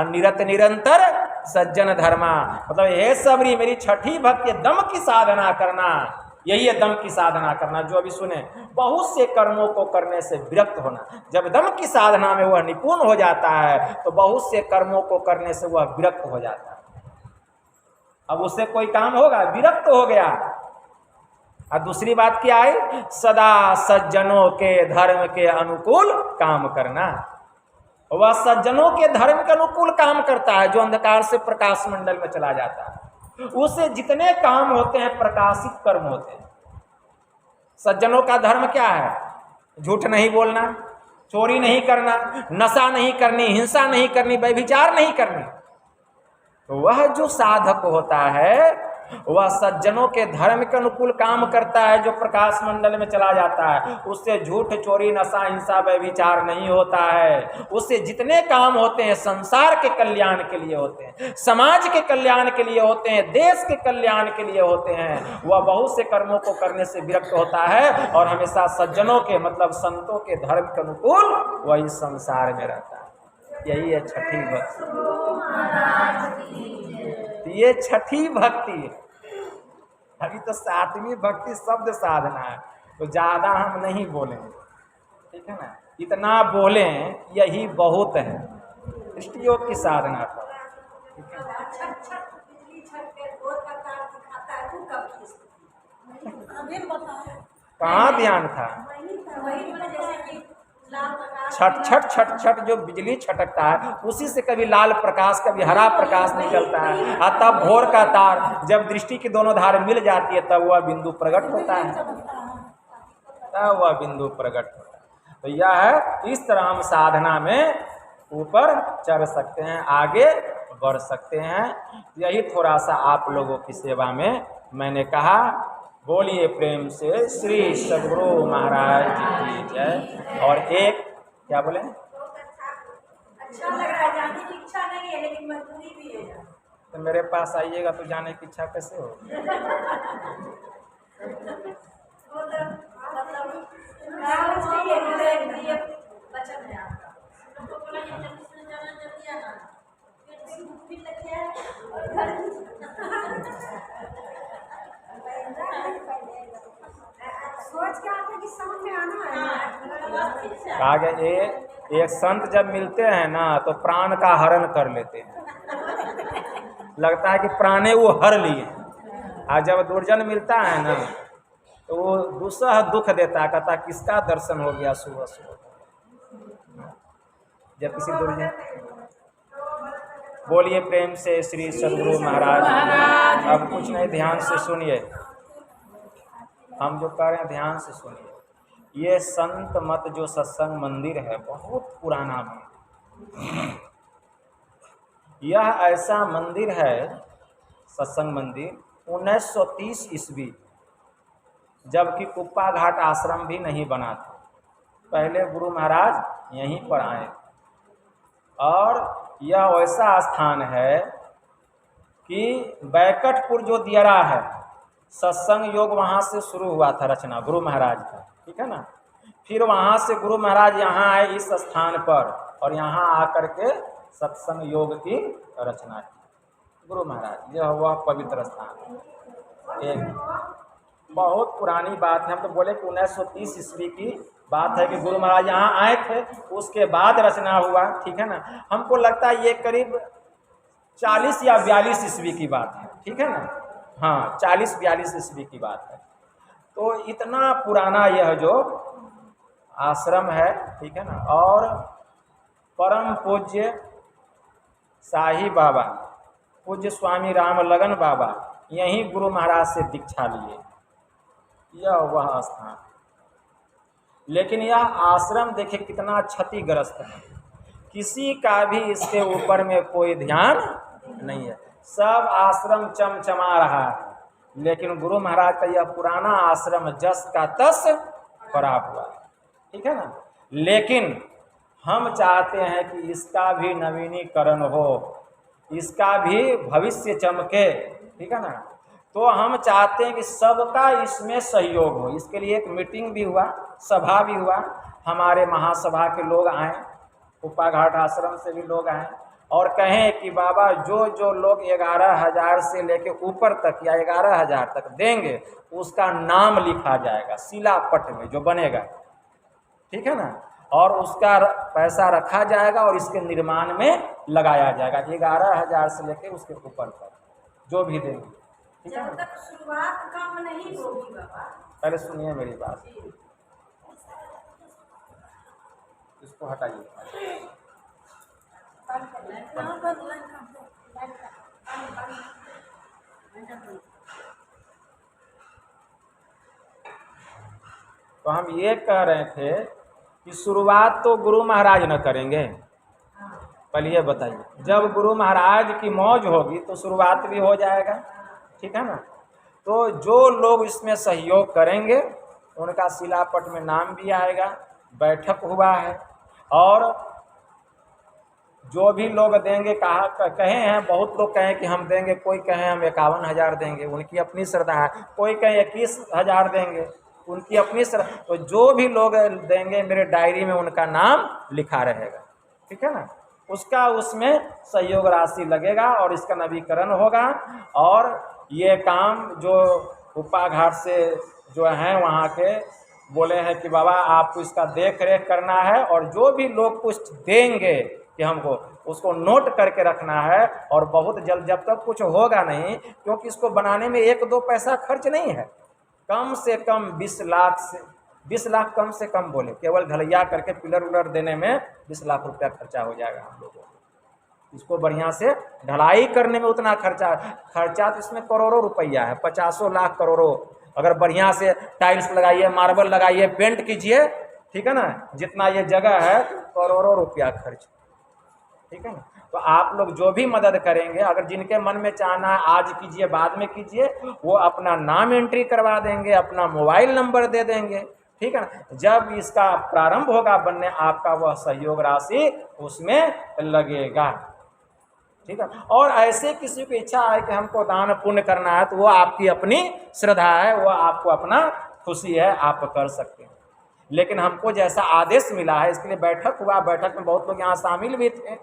निरत निरंतर सज्जन धर्मा। मतलब हे सबरी, मेरी छठी भक्ति दम की साधना करना, यही है दम की साधना करना। जो अभी सुने, बहुत से कर्मों को करने से विरक्त होना। जब दम की साधना में वह निपुण हो जाता है तो बहुत से कर्मों को करने से वह विरक्त हो जाता है। अब उससे कोई काम होगा? विरक्त हो गया। और दूसरी बात क्या है, सदा सज्जनों के धर्म के अनुकूल काम करना। वह सज्जनों के धर्म के अनुकूल काम करता है, जो अंधकार से प्रकाश मंडल में चला जाता है। उससे जितने काम होते हैं प्रकाशित कर्म होते हैं। सज्जनों का धर्म क्या है? झूठ नहीं बोलना, चोरी नहीं करना, नशा नहीं करनी, हिंसा नहीं करनी, व्यभिचार नहीं करनी। तो वह जो साधक होता है वह सज्जनों के धर्म के अनुकूल काम करता है, जो प्रकाश मंडल में चला जाता है। उससे झूठ, चोरी, नशा, हिंसा, व्यभिचार नहीं होता है। उससे जितने काम होते हैं संसार के कल्याण के लिए होते हैं, समाज के कल्याण के लिए होते हैं, देश के कल्याण के लिए होते हैं। वह बहुत से कर्मों को करने से विरक्त होता है और हमेशा सज्जनों के मतलब संतों के धर्म के अनुकूल वही संसार में रहता है। यही है छठी भक्ति। ये छठी भक्ति है। अभी तो सातवीं भक्ति शब्द साधना है, तो ज्यादा हम नहीं बोलेंगे, ठीक है ना। इतना बोले यही बहुत है इष्ट योग की साधना पर, ठीक है। कहाँ ध्यान था? छट छट छट छट जो बिजली छटकता है उसी से कभी लाल प्रकाश कभी हरा प्रकाश निकलता है। और तब भोर का तार जब दृष्टि की दोनों धार मिल जाती है तब वह बिंदु प्रकट होता है, तब वह बिंदु प्रकट होता है। तो यह है, इस तरह हम साधना में ऊपर चढ़ सकते हैं, आगे बढ़ सकते हैं। यही थोड़ा सा आप लोगों की सेवा में मैंने कहा। बोलिए प्रेम से श्री सद्गुरु महाराज जी की जय। और एक क्या बोले, अच्छा लग रहा है, जाने की इच्छा नहीं है लेकिन मजबूरी भी है। तो मेरे पास आइएगा तो जाने की इच्छा कैसे हो? वचन है आपका। सोच के आते कि समझ में आना है। कहा गया एक संत जब मिलते हैं ना तो प्राण का हरण कर लेते हैं, लगता है कि प्राणे वो हर लिए। और जब दुर्जन मिलता है ना तो वो दूसरा दुख देता है, कहता किसका दर्शन हो गया सुबह सुबह। जब किसी दुर्जन, बोलिए प्रेम से श्री सद्गुरु महाराज। अब कुछ नहीं, ध्यान से सुनिए, हम जो कह रहे हैं ध्यान से सुनिए। ये संत मत जो सत्संग मंदिर है बहुत पुराना है। यह ऐसा मंदिर है सत्संग मंदिर 1930 ईस्वी, जबकि कुप्पा घाट आश्रम भी नहीं बना था। पहले गुरु महाराज यहीं पर आए और यह वैसा स्थान है कि बैकटपुर जो दियरा है, सत्संग योग वहाँ से शुरू हुआ था रचना गुरु महाराज का, ठीक है ना। फिर वहाँ से गुरु महाराज यहाँ आए इस स्थान पर और यहाँ आकर के सत्संग योग की रचना की गुरु महाराज। यह हुआ पवित्र स्थान। एक बहुत पुरानी बात है, हम तो बोले कि 1930 ईस्वी की बात है कि गुरु महाराज यहाँ आए थे, उसके बाद रचना हुआ, ठीक है ना। हमको लगता है ये करीब 40 या 42 ईस्वी की बात है, ठीक है ना। हाँ, 40-42 ईस्वी की बात है। तो इतना पुराना यह जो आश्रम है, ठीक है ना। और परम पूज्य शाही बाबा पूज्य स्वामी राम लगन बाबा यहीं गुरु महाराज से दीक्षा लिए। यह वह स्थान, लेकिन यह आश्रम देखिए कितना क्षतिग्रस्त है, किसी का भी इसके ऊपर में कोई ध्यान नहीं है। सब आश्रम चमचमा रहा है, लेकिन गुरु महाराज का यह पुराना आश्रम जस का तस खराब हुआ, ठीक है ना। लेकिन हम चाहते हैं कि इसका भी नवीनीकरण हो, इसका भी भविष्य चमके, ठीक है ना। तो हम चाहते हैं कि सबका इसमें सहयोग हो। इसके लिए एक मीटिंग भी हुआ, सभा भी हुआ, हमारे महासभा के लोग आए, कुप्पा घाट आश्रम से भी लोग आए और कहें कि बाबा जो जो लोग 11,000 से लेके ऊपर तक या 11,000 तक देंगे उसका नाम लिखा जाएगा शिलापट में जो बनेगा, ठीक है ना, और उसका पैसा रखा जाएगा और इसके निर्माण में लगाया जाएगा 11,000 से लेके उसके ऊपर तक जो भी देंगे, ठीक है जब ना। तक शुरुआत कम नहीं होगी बाबा। पहले सुनिए मेरी बात, इसको हटाइए। तो हम ये कह रहे थे कि शुरुआत तो गुरु महाराज न करेंगे। पहले ये बताइए, जब गुरु महाराज की मौज होगी तो शुरुआत भी हो जाएगा, ठीक है ना। तो जो लोग इसमें सहयोग करेंगे उनका शिलापट में नाम भी आएगा। बैठक हुआ है और जो भी लोग देंगे कहे हैं, बहुत लोग कहें कि हम देंगे, कोई कहे हम 51,000 देंगे, उनकी अपनी श्रद्धा है, कोई कहे 21,000 देंगे, उनकी अपनी श्रद्धा। तो जो भी लोग देंगे मेरे डायरी में उनका नाम लिखा रहेगा, ठीक है ना। उसका उसमें सहयोग राशि लगेगा और इसका नवीकरण होगा। और ये काम जो कुप्पा घाट से जो हैं वहाँ के बोले हैं कि बाबा आपको इसका देख रेख करना है और जो भी लोग कुछ देंगे कि हमको उसको नोट करके रखना है। और बहुत जल्द, जब तक कुछ होगा नहीं, क्योंकि इसको बनाने में 1-2 पैसा खर्च नहीं है, कम से कम 20 लाख कम से कम बोले, केवल ढलैया करके पिलर उलर देने में 20 लाख रुपया खर्चा हो जाएगा हम लोगों को। इसको बढ़िया से ढलाई करने में उतना खर्चा तो इसमें करोड़ों रुपया है, 50 लाख करोड़ों। अगर बढ़िया से टाइल्स लगाइए, मार्बल लगाइए, पेंट कीजिए, ठीक है ना, जितना ये जगह है करोड़ों रुपया खर्च, ठीक है ना। तो आप लोग जो भी मदद करेंगे, अगर जिनके मन में चाहना है आज कीजिए बाद में कीजिए, वो अपना नाम एंट्री करवा देंगे, अपना मोबाइल नंबर दे देंगे, ठीक है ना। जब इसका प्रारंभ होगा बनने, आपका वह सहयोग राशि उसमें लगेगा, ठीक है। और ऐसे किसी की इच्छा है कि हमको दान पुण्य करना है तो वो आपकी अपनी श्रद्धा है, वो आपको अपना खुशी है, आप कर सकते हैं। लेकिन हमको जैसा आदेश मिला है, इसके लिए बैठक हुआ, बैठक में बहुत लोग यहाँ शामिल भी थे।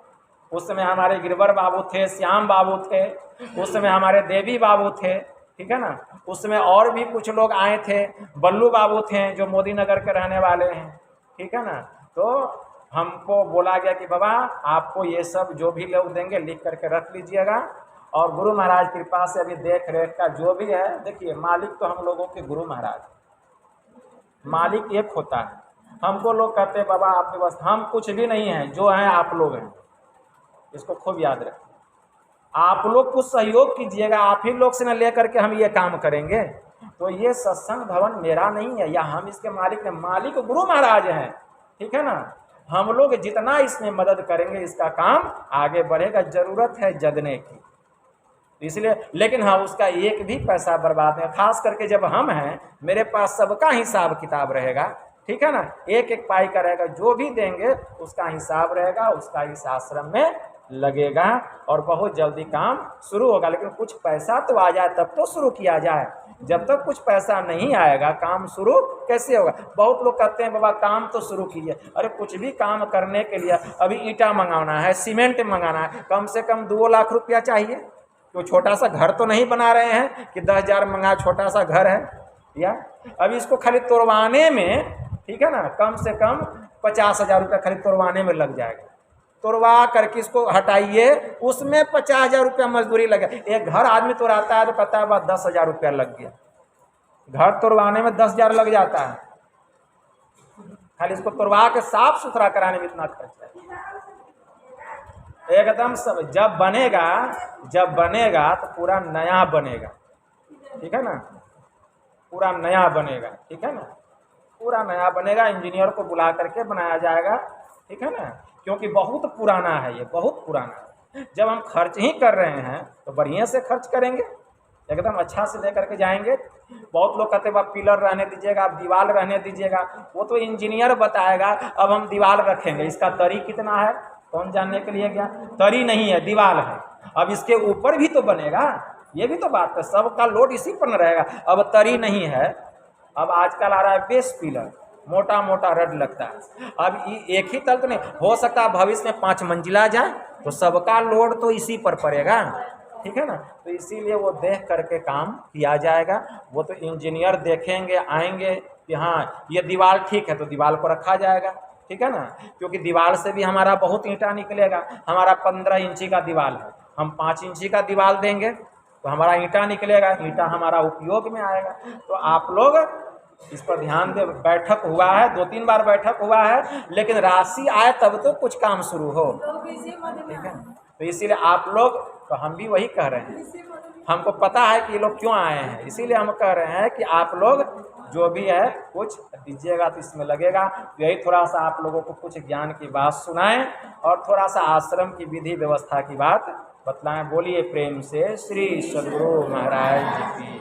उस समय हमारे गिरवर बाबू थे, श्याम बाबू थे, उस समय हमारे देवी बाबू थे, ठीक है ना। उस समय और भी कुछ लोग आए थे, बल्लू बाबू थे जो मोदी नगर के रहने वाले हैं, ठीक है ना। तो हमको बोला गया कि बाबा आपको ये सब जो भी लोग देंगे लिख करके रख लीजिएगा। और गुरु महाराज कृपा से अभी देख रेख का जो भी है, देखिए मालिक तो हम लोगों के गुरु महाराज, मालिक एक होता है। हमको लोग कहते हैं बाबा आपके पास, हम कुछ भी नहीं हैं, जो हैं आप लोग हैं, इसको खूब याद रखें। आप लोग कुछ सहयोग कीजिएगा, आप ही लोग से न लेकर के हम ये काम करेंगे। तो ये सत्संग भवन मेरा नहीं है, या हम इसके मालिक हैं, मालिक गुरु महाराज हैं, ठीक है ना। हम लोग जितना इसमें मदद करेंगे इसका काम आगे बढ़ेगा। जरूरत है जगने की, इसलिए, लेकिन हाँ उसका एक भी पैसा बर्बाद नहीं, खास करके जब हम हैं, मेरे पास सबका हिसाब किताब रहेगा, ठीक है ना। एक एक पाई का रहेगा, जो भी देंगे उसका हिसाब रहेगा, उसका इस आश्रम में लगेगा और बहुत जल्दी काम शुरू होगा। लेकिन कुछ पैसा तो आ जाए तब तो शुरू किया जाए, जब तक कुछ पैसा नहीं आएगा काम शुरू कैसे होगा। बहुत लोग कहते हैं बाबा काम तो शुरू कीजिए, अरे कुछ भी काम करने के लिए अभी ईंटा मंगाना है, सीमेंट मंगाना है, कम से कम 2 लाख रुपया चाहिए। तो छोटा सा घर तो नहीं बना रहे हैं कि 10,000 मंगा, छोटा सा घर है या अभी इसको खाली तोड़वाने में, ठीक है ना, कम से कम 50,000 रुपया खाली तोड़वाने में लग जाएगा। तोड़वा करके इसको हटाइए, उसमें 50,000 रुपया मजदूरी लगे। एक घर आदमी तोड़ाता है तो कहता है बस 10,000 रुपया लग गया, घर तोड़वाने में 10,000 लग जाता है, खाली इसको तोड़वा के साफ सुथरा कराने में इतना खर्चा है एकदम सब। जब बनेगा तो पूरा नया बनेगा, ठीक है ना, पूरा नया बनेगा, ठीक है ना, पूरा नया बनेगा। इंजीनियर को बुला करके बनाया जाएगा, ठीक है ना, क्योंकि बहुत पुराना है, ये बहुत पुराना है। जब हम खर्च ही कर रहे हैं तो बढ़िया से खर्च करेंगे, एकदम अच्छा से लेकर के जाएंगे। बहुत लोग कहते हैं आप पिलर रहने दीजिएगा, आप दीवार रहने दीजिएगा, वो तो इंजीनियर बताएगा। अब हम दीवार रखेंगे, इसका तरी कितना है कौन जानने के लिए गया? तरी नहीं है, दीवार है। अब इसके ऊपर भी तो बनेगा, ये भी तो बात है, सबका लोड इसी पर न रहेगा। अब तरी नहीं है, अब आजकल आ रहा है बेस पिलर, मोटा मोटा रड लगता है। अब एक ही तल तो नहीं हो सकता, भविष्य में 5 मंजिला जाए तो सबका लोड तो इसी पर पड़ेगा, ठीक है ना। तो इसीलिए वो देख करके काम किया जाएगा। वो तो इंजीनियर देखेंगे, आएंगे कि हाँ ये दीवार ठीक है तो दीवार को रखा जाएगा, ठीक है ना। क्योंकि दीवार से भी हमारा बहुत ईंटा निकलेगा। हमारा 15 इंची का दीवार है, हम 5 इंची का दीवार देंगे तो हमारा ईंटा निकलेगा, ईंटा हमारा उपयोग में आएगा। तो आप लोग इस पर ध्यान दे। बैठक हुआ है, 2-3 बार बैठक हुआ है, लेकिन राशि आए तब तो कुछ काम शुरू हो, ठीक है। तो इसीलिए आप लोग, तो हम भी वही कह रहे हैं, हमको पता है कि ये लोग क्यों आए हैं, इसीलिए हम कह रहे हैं कि आप लोग जो भी है कुछ दीजिएगा तो इसमें लगेगा। यही थोड़ा सा आप लोगों को कुछ ज्ञान की बात सुनाएं और थोड़ा सा आश्रम की विधि व्यवस्था की बात बतलाएं। बोलिए प्रेम से श्री सद्गुरु महाराज जी की।